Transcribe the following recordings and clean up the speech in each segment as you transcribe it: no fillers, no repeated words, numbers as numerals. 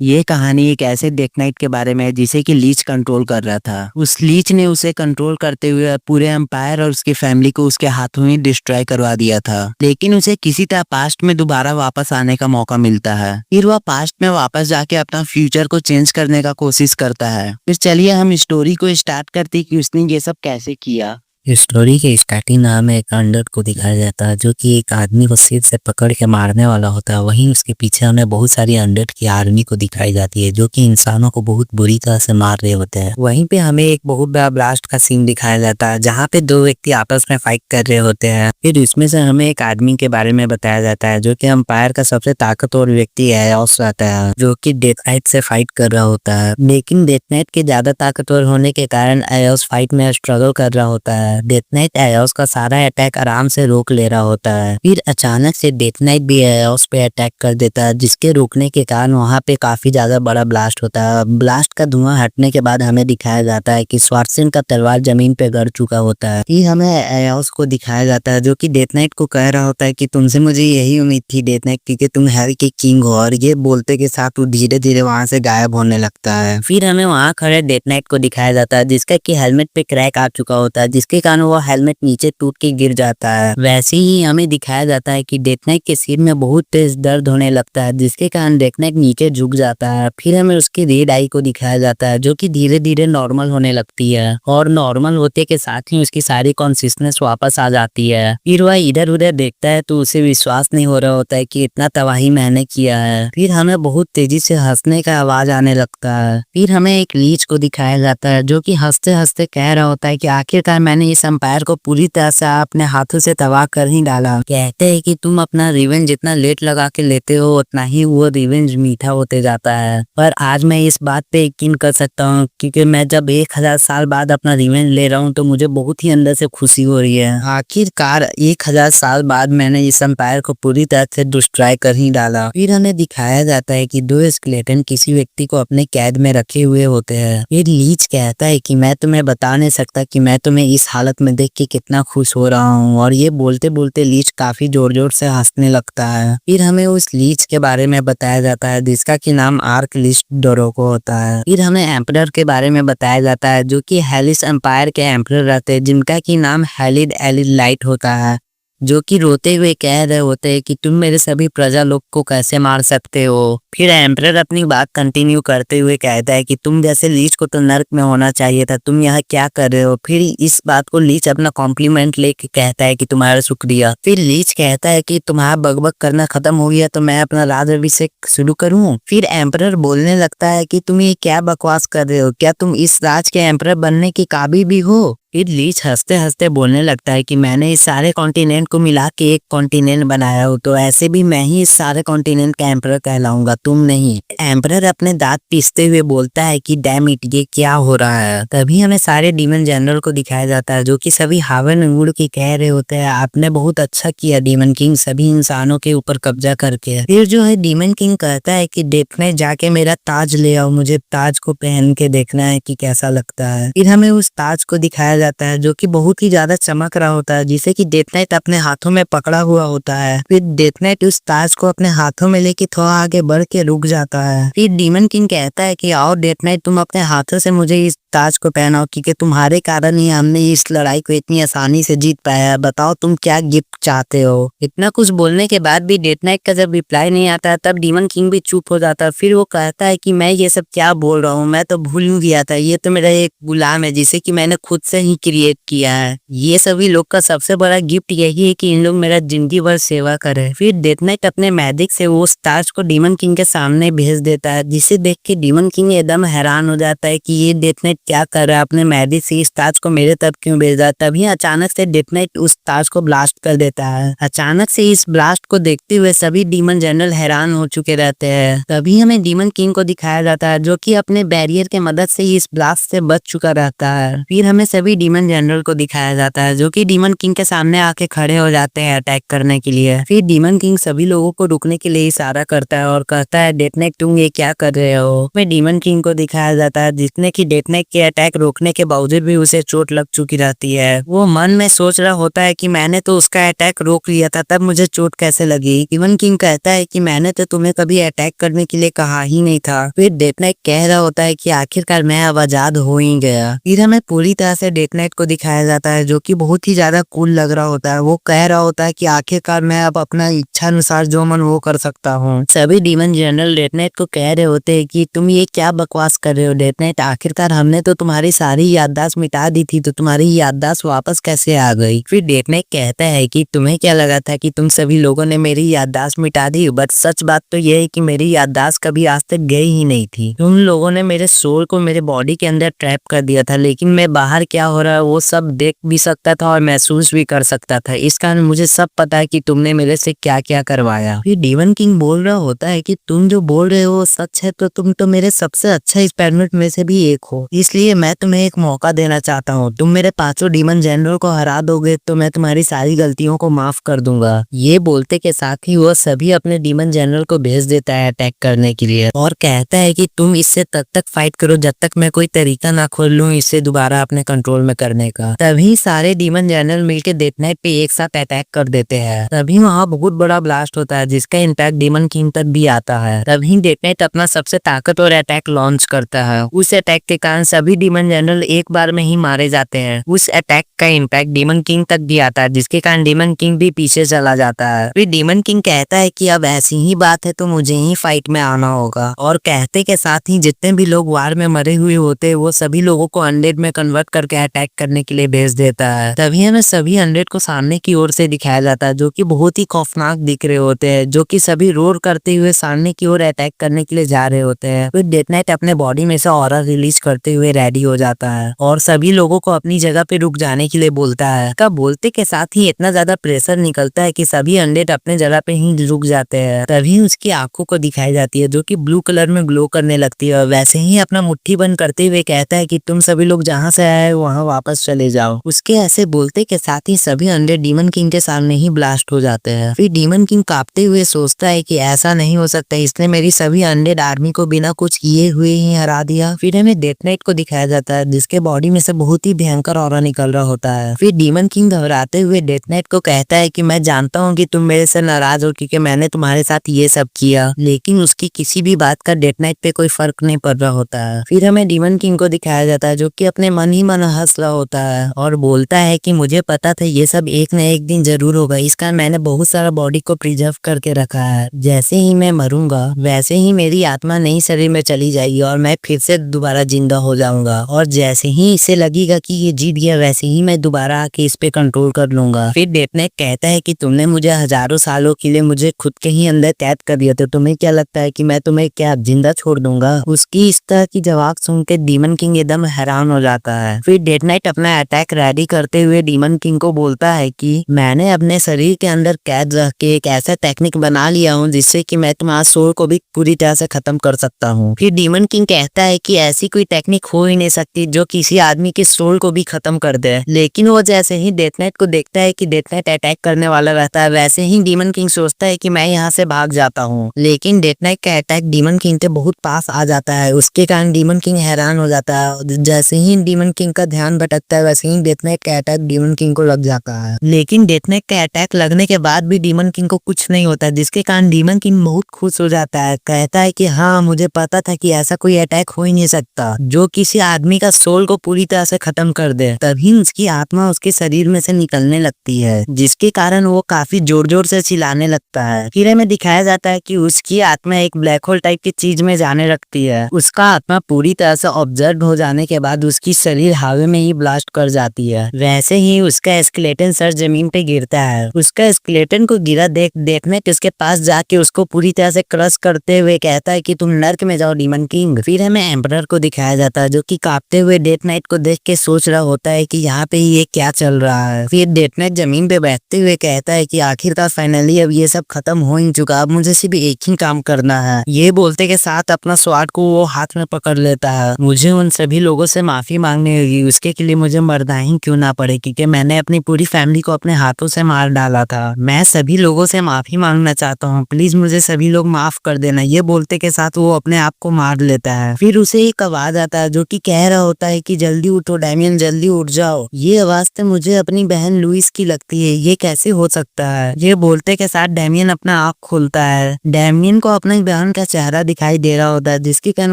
ये कहानी एक ऐसे डेथ नाइट के बारे में है जिसे कि लीच कंट्रोल कर रहा था। उस लीच ने उसे कंट्रोल करते हुए पूरे एम्पायर और उसकी फैमिली को उसके हाथों में डिस्ट्रॉय करवा दिया था। लेकिन उसे किसी तरह पास्ट में दोबारा वापस आने का मौका मिलता है। फिर वह पास्ट में वापस जाके अपना फ्यूचर को चेंज करने का कोशिश करता है। फिर चलिए हम स्टोरी को स्टार्ट करते कि उसने ये सब कैसे किया। स्टोरी के स्टार्टिंग में एक अंडर को दिखाया जाता है जो कि एक आदमी को सिर से पकड़ के मारने वाला होता है। वहीं उसके पीछे हमें बहुत सारी अंडर की आर्मी को दिखाई जाती है जो कि इंसानों को बहुत बुरी तरह से मार रहे होते हैं। वहीं पे हमें एक बहुत बड़ा ब्लास्ट का सीन दिखाया जाता है जहाँ पे दो व्यक्ति आपस में फाइट कर रहे होते हैं। फिर उसमें से हमें एक आदमी के बारे में बताया जाता है जो कि एम्पायर का सबसे ताकतवर व्यक्ति एओस रहता है जो कि डेथ नाइट से फाइट कर रहा होता है। लेकिन डेथ नाइट के ज्यादा ताकतवर होने के कारण एओस फाइट में स्ट्रगल कर रहा होता है। डेथ नाइट एओस का सारा अटैक आराम से रोक ले रहा होता है। फिर अचानक से डेथ नाइट भी एओस पे अटैक कर देता है जिसके रोकने के कारण वहाँ पे काफी ज्यादा बड़ा ब्लास्ट होता है। ब्लास्ट का धुआं हटने के बाद हमें दिखाया जाता है कि स्वार्सिन का तलवार जमीन पे गिर चुका होता है। फिर हमें एओस को दिखाया जाता है जो कि डेथ नाइट को कह रहा होता है कि तुमसे मुझे यही उम्मीद थी डेथ नाइट, क्योंकि तुम हेल के किंग हो। और ये बोलते के साथ वो धीरे धीरे वहाँ से गायब होने लगता है। फिर हमें वहाँ खड़े डेथ नाइट को दिखाया जाता है जिसका कि हेलमेट पे क्रैक आ चुका होता है जिसके कारण वो हेलमेट नीचे टूट के गिर जाता है। वैसे ही हमें दिखाया जाता है कि डेथ नाइट के सिर में बहुत तेज दर्द होने लगता है जिसके कारण डेथ नाइट नीचे झुक जाता है। फिर हमें उसकी रेड आई को दिखाया जाता है जो कि धीरे धीरे नॉर्मल होने लगती है और नॉर्मल होते के साथ ही उसकी सारी कॉन्सियसनेस वापस आ जाती है। फिर वह इधर उधर देखता है तो उसे विश्वास नहीं हो रहा होता है कि इतना तबाही मैंने किया है। फिर हमें बहुत तेजी से हंसने का आवाज आने लगता है। फिर हमें एक लीच को दिखाया जाता है जो कि हंसते हंसते कह रहा होता है कि आखिरकार मैंने इस एम्पायर को पूरी तरह से अपने हाथों से तबाह कर ही डाला। कहते हैं कि तुम अपना रिवेंज जितना लेट लगा के लेते हो उतना ही वो रिवेंज मीठा होते जाता है। पर आज मैं इस बात पे यकीन कर सकता हूँ क्योंकि मैं जब 1000 साल बाद अपना रिवेंज ले रहा हूँ तो मुझे बहुत ही अंदर से खुशी हो रही है। आखिरकार 1000 साल बाद मैंने इस एम्पायर को पूरी तरह से डिस्ट्रॉय कर ही डाला। फिर हमें दिखाया जाता है कि दो स्केलेटन किसी व्यक्ति को अपने कैद में रखे हुए होते हैं। फिर लीच कहता है कि मैं तुम्हें बता नहीं सकता कि मैं तुम्हें इस हालत में देख के कितना खुश हो रहा हूँ। और ये बोलते बोलते लीच काफी जोर जोर से हंसने लगता है। फिर हमें उस लीच के बारे में बताया जाता है जिसका की नाम आर्क लिस्ट डोरोको होता है। फिर हमें एम्परर के बारे में बताया जाता है जो कि हेलिस एम्पायर के एम्परर रहते हैं जिनका की नाम हेलिड एलिड लाइट होता है, जो कि रोते हुए कह रहे होते हैं कि तुम मेरे सभी प्रजा लोग को कैसे मार सकते हो। फिर एम्परर अपनी बात कंटिन्यू करते हुए कहता है कि तुम जैसे लीच को तो नर्क में होना चाहिए था, तुम यहाँ क्या कर रहे हो। फिर इस बात को लीच अपना कॉम्प्लीमेंट लेके कहता है कि तुम्हारा शुक्रिया। फिर लीच कहता है कि तुम्हारा बकबक करना खत्म हो गया तो मैं अपना राज अभिषेक शुरू करूँ। फिर एम्परर बोलने लगता है कि तुम ये क्या बकवास कर रहे हो, क्या तुम इस राज के एम्परर बनने के काबिल भी हो। फिर लीच हंसते हंसते बोलने लगता है कि मैंने इस सारे कॉन्टिनेंट को मिला के एक कॉन्टिनेंट बनाया हो तो ऐसे भी मैं ही इस सारे कॉन्टिनेंट का एम्परर कहलाऊंगा, तुम नहीं। एम्परर अपने दांत पीसते हुए बोलता है कि डैम इट, ये क्या हो रहा है। तभी हमें सारे डीमन जनरल को दिखाया जाता है जो कि सभी हावन मुड़ के कह रहे होते हैं आपने बहुत अच्छा किया डीमन किंग, सभी इंसानों के ऊपर कब्जा करके। फिर जो है डीमन किंग कहता है कि डेथ नाइट जाके मेरा ताज ले आओ, मुझे ताज को पहन के देखना है कि कैसा लगता है। फिर हमें उस ताज को दिखाया जाता है जो कि बहुत ही ज्यादा चमक रहा होता है जिसे कि डेथ नाइट अपने हाथों में पकड़ा हुआ होता है। फिर डेथ नाइट उस ताज को अपने हाथों में लेके थोड़ा आगे बढ़ के रुक जाता है। फिर डीमन किंग कहता है कि आओ डेथ नाइट, तुम अपने हाथों से मुझे इस ताज को पहनाओ क्योंकि तुम्हारे कारण ही हमने इस लड़ाई को इतनी आसानी से जीत पाया है। बताओ तुम क्या गिफ्ट चाहते हो। इतना कुछ बोलने के बाद भी डेथ नाइट का जब रिप्लाई नहीं आता है तब डीमन किंग भी चुप हो जाता है। फिर वो कहता है कि मैं ये सब क्या बोल रहा हूँ, मैं तो भूल ही गया था, ये तो मेरा एक गुलाम है जिसे कि मैंने खुद से ही क्रिएट किया है। ये सभी लोग का सबसे बड़ा गिफ्ट यही है कि इन लोग मेरा जिंदगी भर सेवा करे। फिर डेथ नाइट अपने मैजिक से वो ताज को डीमन किंग के सामने भेज देता है जिसे देख के डीमन किंग एकदम हैरान हो जाता है कि ये डेथ नाइट क्या कर रहा है, अपने मैजिक से इस ताज को मेरे तरफ क्यों भेज रहा है। तभी अचानक से डेथ नाइट उस ताज को ब्लास्ट कर देता है। अचानक से इस ब्लास्ट को देखते हुए सभी डीमन जनरल हैरान हो चुके रहते हैं। तभी हमें डीमन किंग को दिखाया जाता है जो कि अपने बैरियर के मदद से इस ब्लास्ट से बच चुका रहता है। फिर हमें सभी डीमन जनरल को दिखाया जाता है जो कि डीमन किंग के सामने आके खड़े हो जाते हैं अटैक करने के लिए। फिर डीमन किंग सभी लोगों को रुकने के लिए इशारा करता है और कहता है डेथ नाइट तुम ये क्या कर रहे हो। फिर डीमन किंग को दिखाया जाता है जिसने की डेथ नाइट के अटैक रोकने के बावजूद भी उसे चोट लग चुकी रहती है। वो मन में सोच रहा होता है कि मैंने तो उसका अटैक रोक लिया था, तब मुझे चोट कैसे लगी। डीमन किंग कहता है कि मैंने तो तुम्हें कभी अटैक करने के लिए कहा ही नहीं था। फिर डेथ नाइट कह रहा होता है कि आखिरकार मैं अब आजाद हो ही गया। फिर हमें पूरी तरह से डेथ नाइट को दिखाया जाता है जो कि बहुत ही ज्यादा कूल लग रहा होता है। वो कह रहा होता है कि आखिरकार मैं अब अपना इच्छा अनुसार जो मन वो कर सकता हूँ। सभी डीमन जनरल डेथ नाइट को कह रहे होते हैं कि तुम ये क्या बकवास कर रहे हो डेथ नाइट, आखिरकार हमने तो तुम्हारी सारी याददाश्त मिटा दी थी, तो तुम्हारी याददाश्त वापस कैसे आ गई। फिर डेथ नाइट कहता है कि तुम्हें क्या लगा था कि तुम सभी लोगों ने मेरी याददाश्त मिटा दी, बट सच बात तो ये है कि मेरी याददाश्त कभी आज तक गई ही नहीं थी। तुम लोगों ने मेरे सोल को मेरे बॉडी के अंदर ट्रैप कर दिया था, लेकिन मैं बाहर क्या हो रहा है वो सब देख भी सकता था और महसूस भी कर सकता था। इस कारण मुझे सब पता है कि तुमने मेरे से क्या क्या करवाया। फिर डीमन किंग बोल रहा होता है कि तुम जो बोल रहे हो सच है, तो तुम तो मेरे सबसे अच्छा एक्सपेरिमेंट में से भी एक हो, इसलिए मैं तुम्हें एक मौका देना चाहता हूँ। तुम मेरे 5 डीमन जनरल को हरा दोगे तो मैं तुम्हारी सारी गलतियों को माफ कर दूंगा। ये बोलते के साथ ही वो सभी अपने डीमन जनरल को भेज देता है अटैक करने के लिए और कहता है कि तुम इससे तब तक फाइट करो जब तक मैं कोई तरीका ना खोल लूं इसे दोबारा अपने कंट्रोल में करने का। तभी सारे डीमन जनरल मिलकर डेथ नाइट पे एक साथ अटैक कर देते हैं। तभी वहाँ बहुत बड़ा ब्लास्ट होता है जिसका इम्पैक्ट डीमन किंग तक भी आता है। तभी डेथ नाइट अपना सबसे ताकतवर अटैक लॉन्च करता है। उस अटैक के कारण सभी डीमन जनरल एक बार में ही मारे जाते हैं। उस अटैक का इम्पैक्ट डीमन किंग तक भी आता है जिसके कारण डीमन किंग भी पीछे चला जाता है। फिर डीमन किंग कहता है कि अब ऐसी ही बात है तो मुझे ही फाइट में आना होगा, और कहते के साथ ही जितने भी लोग वार में मरे हुए होते हैं वो सभी लोगों को अनडेड में कन्वर्ट करके अटैक करने के लिए भेज देता है। तभी हमें सभी अनडेड को सामने की ओर से दिखाया जाता है जो कि बहुत ही खौफनाक दिख रहे होते हैं, जो कि सभी रोर करते हुए सामने की ओर अटैक करने के लिए जा रहे होते हैं। फिर डेथ नाइट अपने बॉडी में से ऑरा रिलीज करते हुए रेडी हो जाता है और सभी लोगों को अपनी जगह पे रुक जाने के लिए बोलता है। का बोलते के साथ ही इतना ज्यादा प्रेशर निकलता है कि सभी अनडेड अपने जगह पे ही रुक जाते हैं। तभी उसकी आंखों को दिखाई जाती है जो कि ब्लू कलर में ग्लो करने लगती है। वैसे ही अपना मुट्ठी बंद करते हुए कहता है कि तुम सभी लोग जहाँ से आए वहाँ वापस चले जाओ। उसके ऐसे बोलते के साथ ही सभी अनडेड डीमन किंग के सामने ही ब्लास्ट हो जाते हैं। फिर डीमन किंग कांपते हुए सोचता है कि ऐसा नहीं हो सकता, इसने मेरी सभी अनडेड आर्मी को बिना कुछ किए हुए ही हरा दिया। फिर हमें डेथ नाइट को दिखाया जाता है जिसके बॉडी में से बहुत ही भयंकर ऑरा निकल रहा होता है। फिर डीमन किंग घबराते हुए डेथ नाइट को कहता है कि मैं जानता हूँ कि तुम मेरे से नाराज हो क्योंकि मैंने तुम्हारे साथ ये सब किया, लेकिन उसकी किसी भी बात का डेथ नाइट पे कोई फर्क नहीं पड़ रहा होता है। फिर हमें डीमन किंग को दिखाया जाता है जो कि अपने मन ही मन हंस रहा होता है और बोलता है कि मुझे पता था ये सब एक न एक दिन जरूर होगा, इस कारण मैंने बहुत सारा बॉडी को प्रिजर्व करके रखा है। जैसे ही मैं मरूंगा वैसे ही मेरी आत्मा नई शरीर में चली जाएगी और मैं फिर से दोबारा जिंदा हो जाऊंगा, और जैसे ही इसे लगेगा कि ये जीत गया वैसे ही मैं दोबारा आके इस पे कंट्रोल कर लूंगा। फिर डेथ नाइट कहता है कि तुमने मुझे हजारों सालों के लिए मुझे खुद के ही अंदर कैद कर दिया, तो तुम्हें क्या लगता है कि मैं तुम्हें क्या जिंदा छोड़ दूंगा। उसकी इस तरह की जवाब सुन के डीमन किंग एकदम हैरान हो जाता है। फिर डेथ नाइट अपना अटैक रेडी करते हुए डीमन किंग को बोलता है कि मैंने अपने शरीर के अंदर कैद रख के एक ऐसा टेक्निक बना लिया हूँ जिससे कि मैं तुम्हारा सोल को भी पूरी तरह से खत्म कर सकता हूँ। फिर डीमन किंग कहता है कि ऐसी कोई टेक्निक हो ही नहीं सकती जो किसी आदमी के सोल को भी खत्म कर दे, लेकिन वो जैसे ही डेथ नाइट को देखता है कि डेथ नाइट अटैक करने वाला रहता है वैसे ही डीमन किंग सोचता है कि मैं यहाँ से भाग जाता हूँ, लेकिन डेथ नाइट का अटैक डीमन किंग के बहुत पास आ जाता है। उसके कारण डीमन किंग हैरान हो जाता है। जैसे ही डीमन किंग का ध्यान भटकता है वैसे ही डेथ नाइट का अटैक डीमन किंग को लग जाता है, लेकिन डेथ नाइट का अटैक लगने के बाद भी डीमन किंग को कुछ नहीं होता, जिसके कारण डीमन किंग बहुत खुश हो जाता है। कहता है कि हाँ मुझे पता था कि ऐसा कोई अटैक हो ही नहीं सकता जो किसी आदमी का सोल को पूरी तरह से खत्म कर दे। तभी उसकी आत्मा उसके शरीर में से निकलने लगती है जिसके कारण वो काफी जोर जोर से चिल्लाने लगता है। फिर हमें दिखाया जाता है कि उसकी आत्मा एक ब्लैक होल टाइप की चीज में जाने लगती है। उसका आत्मा पूरी तरह से ऑब्जर्व हो जाने के बाद उसकी शरीर हवा में ही ब्लास्ट कर जाती है। वैसे ही उसका स्केलेटन सर जमीन पे गिरता है। उसका स्केलेटन को गिरा देखने के उसके पास जाके उसको पूरी तरह से क्रश करते हुए कहता है कि तुम नर्क में जाओ डीमन किंग। फिर हमें एम्परर को दिखाया जाता है जो कि कांपते हुए डेथ नाइट को देख के सोच रहा होता है कि यहाँ पे ये क्या चल रहा है। फिर डेथ नाइट जमीन पे बैठते हुए कहता है कि आखिरकार फाइनली अब ये सब खत्म हो ही चुका, अब मुझे सिर्फ एक ही काम करना है। ये बोलते के साथ अपना स्वाड को वो हाथ में पकड़ लेता है। मुझे उन सभी लोगों से माफी मांगनी होगी। झटके के लिए मुझे मरना ही क्यों ना पड़े, क्योंकि मैंने अपनी पूरी फैमिली को अपने हाथों से मार डाला था। मैं सभी लोगों से माफी मांगना चाहता हूँ, प्लीज मुझे सभी लोग माफ कर देना। ये बोलते के साथ वो अपने आप को मार लेता है। फिर उसे एक आवाज आता है जो कि कह रहा होता है कि जल्दी उठो डैमियन, जल्दी उठ जाओ। ये आवाज तो मुझे अपनी बहन लुइस की लगती है, ये कैसे हो सकता है। ये बोलते के साथ डैमियन अपना आँख खोलता है। डैमियन को अपनी बहन का चेहरा दिखाई दे रहा होता है, जिसके कारण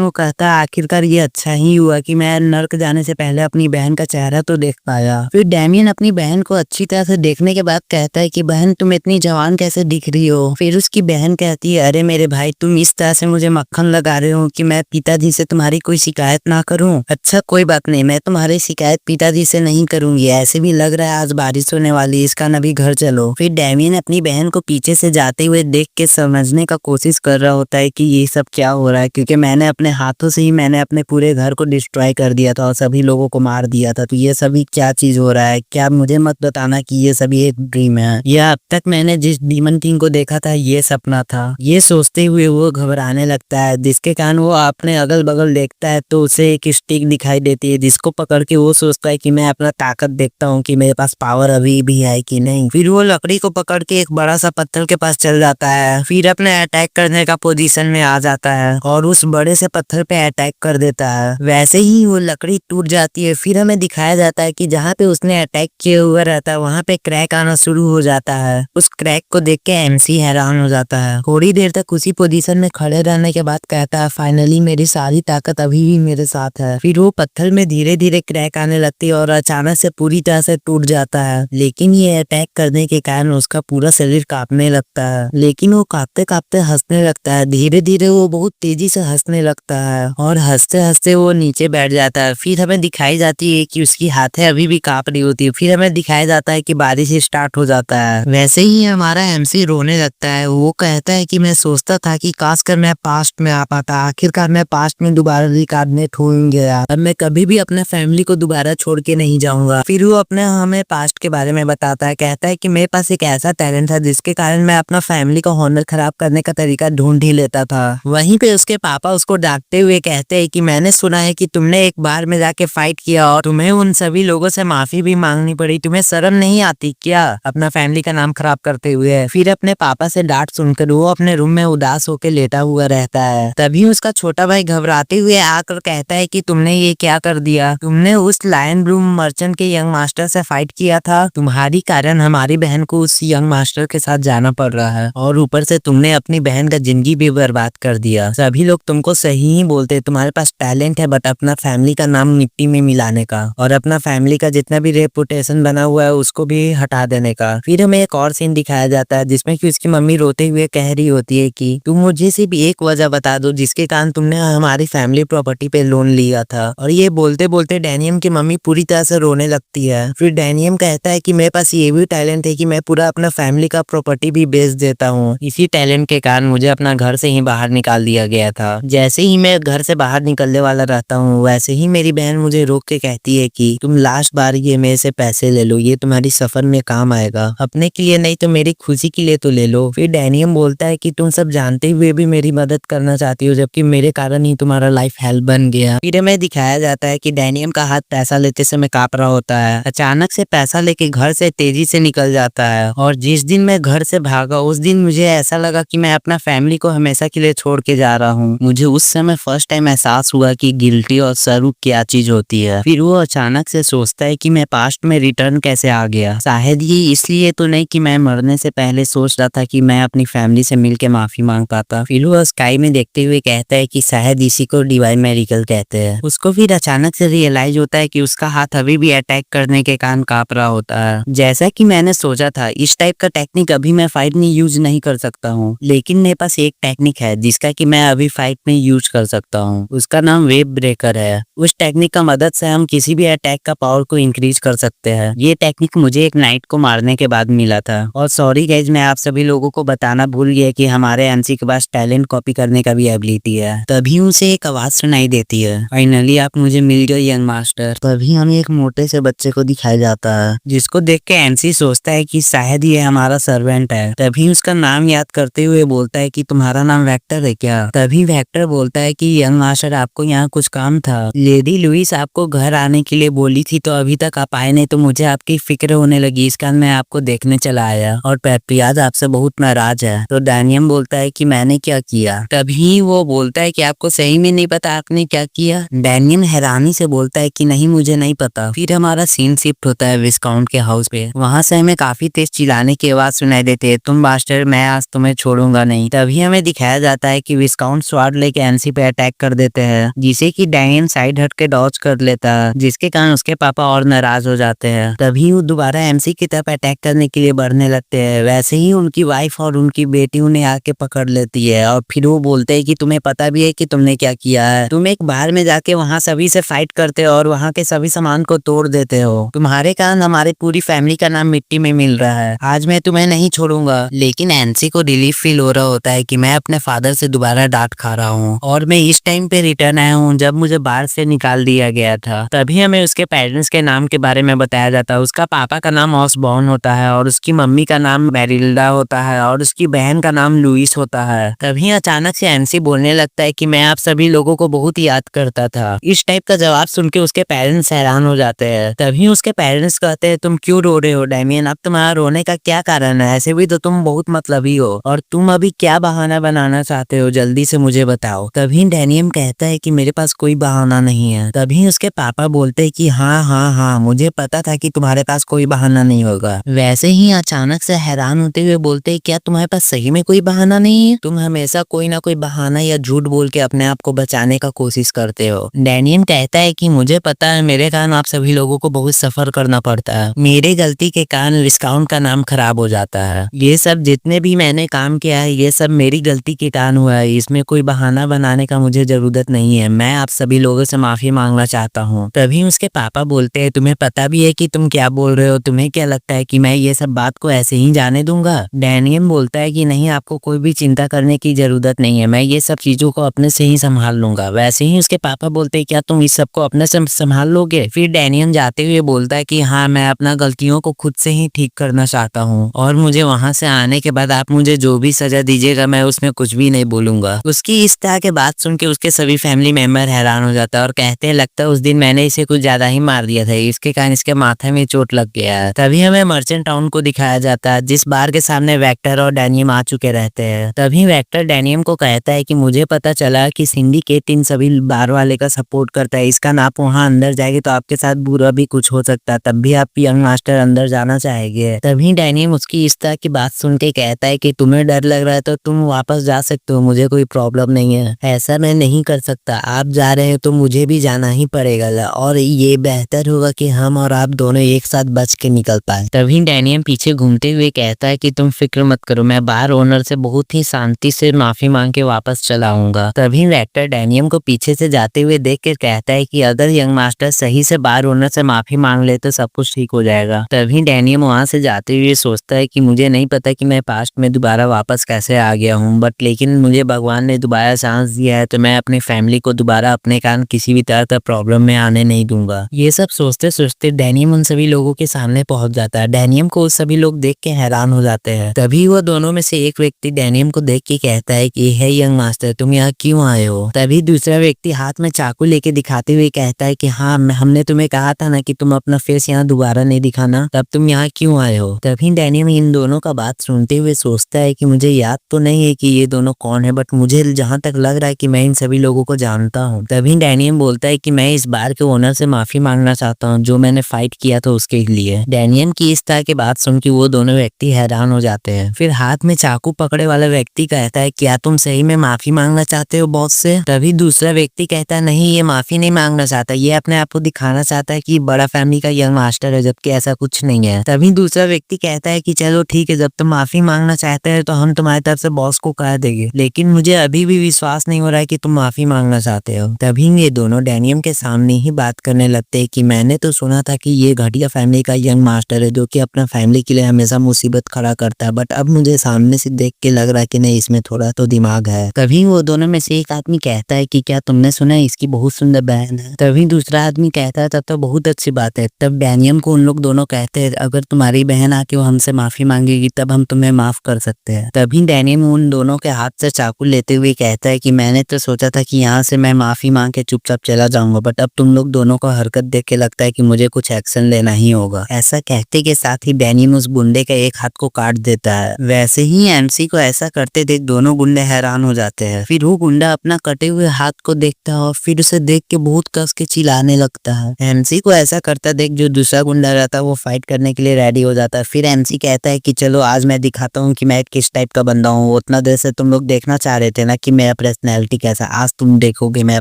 वो कहता है आखिरकार ये अच्छा ही हुआ कि मैं नर्क जाने से पहले अपनी बहन का चेहरा तो देख पाया। फिर डैमियन अपनी बहन को अच्छी तरह से देखने के बाद कहता है कि बहन तुम इतनी जवान कैसे दिख रही हो। फिर उसकी बहन कहती है अरे मेरे भाई, तुम इस तरह से मुझे मक्खन लगा रहे हो कि मैं पिताजी से तुम्हारी कोई शिकायत ना करूं। अच्छा कोई बात नहीं, मैं तुम्हारी शिकायत पिताजी से नहीं करूंगी। ऐसे भी लग रहा है आज बारिश होने वाली, इसका नभी घर चलो। फिर डैमियन अपनी बहन को पीछे से जाते हुए देख के समझने का कोशिश कर रहा होता है कि ये सब क्या हो रहा है, क्योंकि मैंने अपने हाथों से ही मैंने अपने पूरे घर को डिस्ट्रॉय कर दिया था और सभी लोगों को मार दिया था। तो ये सभी क्या चीज हो रहा है, क्या मुझे मत बताना कि ये सभी एक ड्रीम है या अब तक मैंने जिस डीमन किंग को देखा था ये सपना था। ये सोचते हुए वो घबराने लगता है, जिसके कारण वो अपने अगल बगल देखता है तो उसे एक स्टिक दिखाई देती है, जिसको पकड़ के वो सोचता है कि मैं अपना ताकत देखता हूँ कि मेरे पास पावर अभी भी है कि नहीं। फिर वो लकड़ी को पकड़ के एक बड़ा सा पत्थर के पास चल जाता है, फिर अपने अटैक करने का पोजीशन में आ जाता है और उस बड़े से पत्थर पे अटैक कर देता है। वैसे ही वो लकड़ी टूट जाती है। फिर हमें दिखाया जाता है कि जहाँ पे उसने अटैक किया हुआ रहता है वहाँ पे क्रैक आना शुरू हो जाता है। उस क्रैक को देख के एमसी हैरान हो जाता है। थोड़ी देर तक उसी पोजीशन में खड़े रहने के बाद कहता है फाइनली मेरी सारी ताकत अभी भी मेरे साथ है। फिर वो पत्थर में धीरे धीरे क्रैक आने लगती है और अचानक से पूरी तरह से टूट जाता है। लेकिन ये अटैक करने के कारण उसका पूरा शरीर कांपने लगता है, लेकिन वो कांपते कांपते हंसने लगता है। धीरे धीरे वो बहुत तेजी से हंसने लगता है और हंसते हंसते वो नीचे बैठ जाता है। फिर हमें दिखाई जाती है कि उसकी हाथें अभी भी कांप रही होती है। फिर हमें दिखाया जाता है कि बारिश स्टार्ट हो जाता है। वैसे ही हमारा एमसी रोने लगता है। वो कहता है कि मैं सोचता था कि काश कर मैं पास्ट में आ पाता, आखिरकार मैं पास्ट में दोबारा रिकार्डिनेट हो गया। अब मैं कभी भी अपने फैमिली को दोबारा छोड़ के नहीं जाऊंगा। फिर वो अपने हमें पास्ट के बारे में बताता है, कहता है कि मेरे पास एक ऐसा टैलेंट है जिसके कारण मैं अपना फैमिली का हॉनर खराब करने का तरीका ढूंढ ही लेता था। वहीं पे उसके पापा उसको डांटते हुए कहते हैं कि मैंने सुना है कि तुमने एक बार में जाके फाइट किया और तुम्हें उन सभी लोगों से माफी भी मांगनी पड़ी, तुम्हें शर्म नहीं आती क्या अपना फैमिली का नाम खराब करते हुए। फिर अपने पापा से डांट सुनकर वो अपने रूम में उदास होकर लेटा हुआ रहता है। तभी उसका छोटा भाई घबराते हुए आकर कहता है कि तुमने ये क्या कर दिया, तुमने उस लायन ब्लूम मर्चेंट के यंग मास्टर से फाइट किया था, तुम्हारी कारण हमारी बहन को उस यंग मास्टर के साथ जाना पड़ रहा है और ऊपर से तुमने अपनी बहन का जिंदगी भी बर्बाद कर दिया। सभी लोग तुमको सही ही बोलते, तुम्हारे पास टैलेंट है बट अपना फैमिली का नाम मिट्टी में मिलाने का और अपना फैमिली का जितना भी रेपुटेशन बना हुआ है उसको भी हटा देने का। फिर हमें एक और सीन दिखाया जाता है जिसमें कि उसकी मम्मी रोते हुए कह रही होती है कि तुम मुझे सिर्फ एक वजह बता दो जिसके कारण तुमने हमारी फैमिली प्रॉपर्टी पे लोन लिया था। और ये बोलते बोलते डैनियम की मम्मी पूरी तरह से रोने लगती है। फिर डैनियम कहता है कि मेरे पास ये भी टैलेंट है कि मैं पूरा अपना फैमिली का प्रॉपर्टी भी बेच देता हूँ। इसी टैलेंट के कारण मुझे अपना घर से ही बाहर निकाल दिया गया था। जैसे ही मैं घर से बाहर निकलने वाला रहता हूँ वैसे ही मेरी बहन मुझे रोक के कहती है कि तुम लास्ट बार ये मेरे से पैसे ले लो, ये तुम्हारी सफर में काम आएगा, अपने के लिए नहीं तो मेरी खुशी के लिए तो ले लो। फिर डैनियम बोलता है कि तुम सब जानते हुए भी मेरी मदद करना चाहती हो जबकि मेरे कारण ही तुम्हारा लाइफ हेल बन गया। फिर हमें दिखाया जाता है कि डैनियम का हाथ पैसा लेते समय कांप रहा होता है। अचानक से पैसा लेके घर से तेजी से निकल जाता है और जिस दिन मैं घर से भागा उस दिन मुझे ऐसा लगा कि मैं अपना फैमिली को हमेशा के लिए छोड़ के जा रहा हूँ। मुझे उस समय फर्स्ट टाइम एहसास हुआ कि गिल्टी और शर्म क्या चीज होती है। फिर वो अचानक से सोचता है कि मैं पास्ट में रिटर्न कैसे आ गया। शायद ये इसलिए तो नहीं कि मैं मरने से पहले सोच रहा था कि मैं अपनी फैमिली से मिलके माफी मांग पाता। फिर वो स्काई में देखते हुए कहता है कि शायद इसी को डिवाइन मेरिकल कहते हैं। उसको फिर अचानक से रियलाइज होता है कि उसका हाथ अभी भी अटैक करने के कारण कांप रहा होता है। जैसा कि मैंने सोचा था इस टाइप का टेक्निक अभी मैं फाइट में यूज नहीं कर सकता हूँ, लेकिन मेरे पास एक टेक्निक है जिसका कि मैं अभी फाइट में यूज कर सकता हूँ। उसका नाम वेब ब्रेकर है। उस टेक्निक का मदद से हम किसी भी अटैक का पावर को इंक्रीज कर सकते हैं। ये टेक्निक मुझे एक नाइट को मारने के बाद मिला था। और सॉरी गाइज, मैं आप सभी लोगों को बताना भूल गया कि हमारे एमसी के पास टैलेंट कॉपी करने का भी एबिलिटी है। तभी उसे एक आवाज सुनाई देती है, फाइनली आप मुझे मिल गए यंग मास्टर। तभी हमें एक मोटे से बच्चे को दिखाया जाता है जिसको देख के एमसी सोचता है कि शायद ये हमारा सर्वेंट है। तभी उसका नाम याद करते हुए बोलता है कि तुम्हारा नाम वेक्टर है क्या। तभी वेक्टर बोलता है कि यंग मास्टर आपको यहाँ कुछ काम था, लेडी लुइस आपको घर आने के लिए बोली थी तो अभी तक आप आए नहीं, तो मुझे आपकी फिक्र होने लगी, इस कारण मैं आपको देखने चला आया और पेट्रियाज आपसे बहुत नाराज है। तो डैनियम बोलता है कि मैंने क्या किया। तभी वो बोलता है कि आपको सही में नहीं पता आपने क्या किया। डैनियम हैरानी से बोलता है कि नहीं, मुझे नहीं पता। फिर हमारा सीन शिफ्ट होता है विस्काउंट के हाउस पे। वहां से हमें काफी तेज चिल्लाने की आवाज सुनाई देती है, तुम बास्टर, मैं आज तुम्हें छोड़ूंगा नहीं। तभी हमें दिखाया जाता है कि विस्काउंट स्वाड लेके एमसी पे अटैक कर देते हैं, जिसे कि डैनियम साइड हट के डॉज कर लेता है, जिसके कारण उसके पापा और नाराज हो जाते हैं। तभी वो दोबारा एमसी की तरफ अटैक करने के लिए बढ़ने लगते हैं। वैसे ही उनकी वाइफ और उनकी बेटी उन्हें आके पकड़ लेती है और फिर वो बोलते हैं कि तुम्हें पता भी है कि तुमने क्या किया है। तुम एक बार में जाके वहाँ सभी से फाइट करते हो और वहाँ के सभी सामान को तोड़ देते हो। तुम्हारे कारण हमारी पूरी फैमिली का नाम मिट्टी में मिल रहा है। आज मैं तुम्हें नहीं छोड़ूंगा। लेकिन एनसी को रिलीफ फील हो रहा होता है कि मैं अपने फादर से दोबारा डांट खा रहा हूँ और मैं इस टाइम पे रिटर्न आया हूँ जब मुझे बाहर से निकाल दिया गया था। तभी हमें उसके पेरेंट्स के नाम के बारे में बताया जाता है। उसका पापा का नाम ऑसबॉर्न होता है और उसकी मम्मी का नाम मैरिल्डा होता है और उसकी बहन का नाम लुइस होता है। तभी अचानक से एनसी बोलने लगता है कि मैं आप सभी लोगों को बहुत याद करता था। इस टाइप का जवाब सुन के उसके पेरेंट्स हैरान हो जाते हैं। तभी उसके पेरेंट्स कहते हैं तुम क्यों रो रहे हो डैमियन, अब तुम्हारा रोने का क्या कारण है? ऐसे भी तो तुम बहुत मतलबी हो और तुम अभी क्या बहाना बनाना चाहते हो, जल्दी से मुझे बताओ। तभी डैनियम कहता है कि मेरे पास कोई बहाना नहीं है। तभी उसके पापा बोलते हैं कि हाँ मुझे पता था कि तुम्हारे पास कोई बहाना नहीं होगा। वैसे ही अचानक से हैरान होते हुए बोलते हैं क्या तुम्हारे पास सही में कोई बहाना नहीं है? तुम हमेशा कोई ना कोई बहाना या झूठ बोल के अपने आप को बचाने का कोशिश करते हो। डैनियम कहता है कि मुझे पता है मेरे कारण आप सभी लोगों को बहुत सफर करना पड़ता है। मेरे गलती के कारण विस्काउंट का नाम खराब हो जाता है। ये सब जितने भी मैंने काम किया है ये सब मेरी गलती के कारण हुआ है। इसमें कोई बहाना बनाने का मुझे जरूरत नहीं है। मैं आप सभी लोगों से माफी मांगना चाहता हूँ। तभी उसके पापा बोलते हैं तुम्हें पता भी है कि तुम क्या बोल रहे हो? तुम्हें क्या लगता है कि मैं ये सब बात को ऐसे ही जाने दूंगा? डैनियम बोलता है कि नहीं, आपको कोई भी चिंता करने की जरूरत नहीं है, मैं ये सब चीजों को अपने से ही संभाल लूंगा। वैसे ही उसके पापा बोलते हैं क्या तुम इस सब को अपने से संभाल लोगे? फिर डैनियम जाते हुए बोलता है कि हाँ, मैं अपना गलतियों को खुद से ही ठीक करना चाहता हूँ और मुझे वहां से आने के बाद आप मुझे जो भी सजा दीजिएगा मैं उसमें कुछ भी नहीं बोलूंगा। उसकी इस तरह के बात सुन के उसके सभी फैमिली मेंबर हैरान हो जाता है और कहते हैं लगता है उस दिन मैंने इसे कुछ ज्यादा ही मार दिया था, इसके कारण इसके माथे में चोट लग गया है। तभी हमें मर्चेंट टाउन को दिखाया जाता है जिस बार के सामने वेक्टर और डैनियम आ चुके रहते हैं। तभी वेक्टर डैनियम को कहता है कि मुझे पता चला कि सिंडिकेट इन सभी बार वाले का सपोर्ट करता है, इसका आप वहाँ अंदर जाएंगे तो आपके साथ बुरा भी कुछ हो सकता है, तब भी आप यंग मास्टर अंदर जाना चाहेंगे। तभी डैनियम उसकी इस तरह की बात सुन के कहता है कि तुम्हें डर लग रहा है तो तुम वापस जा सकते हो, मुझे कोई प्रॉब्लम नहीं है। ऐसा मैं नहीं कर सकता, आप जा रहे हो तो मुझे भी जाना ही पड़ेगा और ये बेहतर होगा कि हम और आप दोनों एक साथ बच के निकल पाए। तभी डैनियम पीछे घूमते हुए कहता है कि तुम फिक्र मत करो, मैं बार ओनर से बहुत ही शांति से माफी मांग के वापस चला आऊंगा। तभी वेक्टर डैनियम को पीछे से जाते हुए देख के कहता है कि अगर यंग मास्टर सही से बार ओनर से माफी मांग ले तो सब कुछ ठीक हो जाएगा। तभी डैनियम वहां से जाते हुए सोचता है कि मुझे नहीं पता कि मैं पास्ट में दोबारा वापस कैसे आ गया हूँ, बट लेकिन मुझे भगवान ने दोबारा चांस दिया है तो मैं अपनी फैमिली को दोबारा अपने कारण किसी भी तरह का प्रॉब्लम में आने नहीं दूंगा। ये सब सोचते सोचते डैनियम उन सभी लोगों के सामने पहुंच जाता है। डैनियम को सभी लोग देख के हैरान हो जाते हैं। तभी वो दोनों में से एक व्यक्ति डैनियम को देख के कहता है कि हे यंग मास्टर, तुम यहाँ क्यों आए हो? तभी दूसरा व्यक्ति हाथ में चाकू लेके दिखाते हुए कहता है कि हाँ, हमने तुम्हें कहा था ना कि तुम अपना फेस यहाँ दोबारा नहीं दिखाना, तब तुम यहाँ क्यों आए हो? तभी डैनियम इन दोनों का बात सुनते हुए सोचता है कि मुझे याद तो नहीं है कि ये दोनों कौन है, बट मुझे जहाँ तक लग रहा है कि मैं इन सभी लोगों को जानता हूँ। तभी डैनियम बोलता है कि मैं इस बार के ओनर से माफी मांगना चाहता हूँ जो मैंने फाइट किया था उसके लिए। डैनियम की इस तरह की बात सुन के वो दोनों व्यक्ति हैरान हो जाते हैं। फिर हाथ में चाकू पकड़े वाला व्यक्ति कहता है क्या तुम सही में माफी मांगना चाहते हो बॉस से? तभी दूसरा व्यक्ति कहता है नहीं, ये माफी नहीं मांगना चाहता, ये अपने आप को दिखाना चाहता है कि बड़ा फैमिली का यंग मास्टर है, जबकि ऐसा कुछ नहीं है। तभी दूसरा व्यक्ति कहता है कि चलो ठीक है, जब तुम माफी मांगना चाहते हैं तो हम तुम्हारी तरफ से बॉस को कह देंगे, लेकिन मुझे अभी भी विश्वास नहीं हो रहा है कि तुम माफी मांगना चाहते हो। तभी ये दोनों डैनियम के सामने ही बात करने लगते हैं कि मैंने तो सुना था कि ये घटिया फैमिली का यंग मास्टर है जो कि अपना फैमिली के लिए हमेशा मुसीबत खड़ा करता है, बट अब मुझे सामने से देख के लग रहा है कि नहीं, इसमें थोड़ा तो दिमाग है। तभी वो दोनों में से एक आदमी कहता है कि क्या तुमने सुना है इसकी बहुत सुंदर बहन है? तभी दूसरा आदमी कहता है तब तो बहुत अच्छी बात है। तब डैनियम को उन लोग दोनों कहते हैं अगर तुम्हारी बहन आके वो हमसे माफी मांगेगी तब हम तुम्हें माफ कर सकते हैं। तभी डैनियम उन दोनों के हाथ से चाकू लेते हुए कहता है कि मैंने तो सोचा था कि यहाँ से मैं माफी मांग के चुपचाप चला जाऊंगा, बट अब तुम लोग दोनों को हरकत देख के लगता है कि मुझे कुछ एक्शन लेना ही होगा। ऐसा कहते के साथ ही डैनियल उस गुंडे के एक हाथ को काट देता है। वैसे ही एमसी को ऐसा करते देख दोनों गुंडे हैरान हो जाते हैं। फिर वो गुंडा अपना कटे हुए हाथ को देखता है और फिर उसे देख के बहुत कस के चिल्लाने लगता है। एमसी को ऐसा करता देख जो दूसरा गुंडा रहता है वो फाइट करने के लिए रेडी हो जाता है। फिर एमसी कहता है कि चलो आज मैं दिखाता हूँ कि मैं किस टाइप का बंदा हूँ। उतना देर से तुम लोग देखना चाह रहे थे ना कि मेरा पर्सनैलिटी कैसा, आज तुम देखोगे मेरा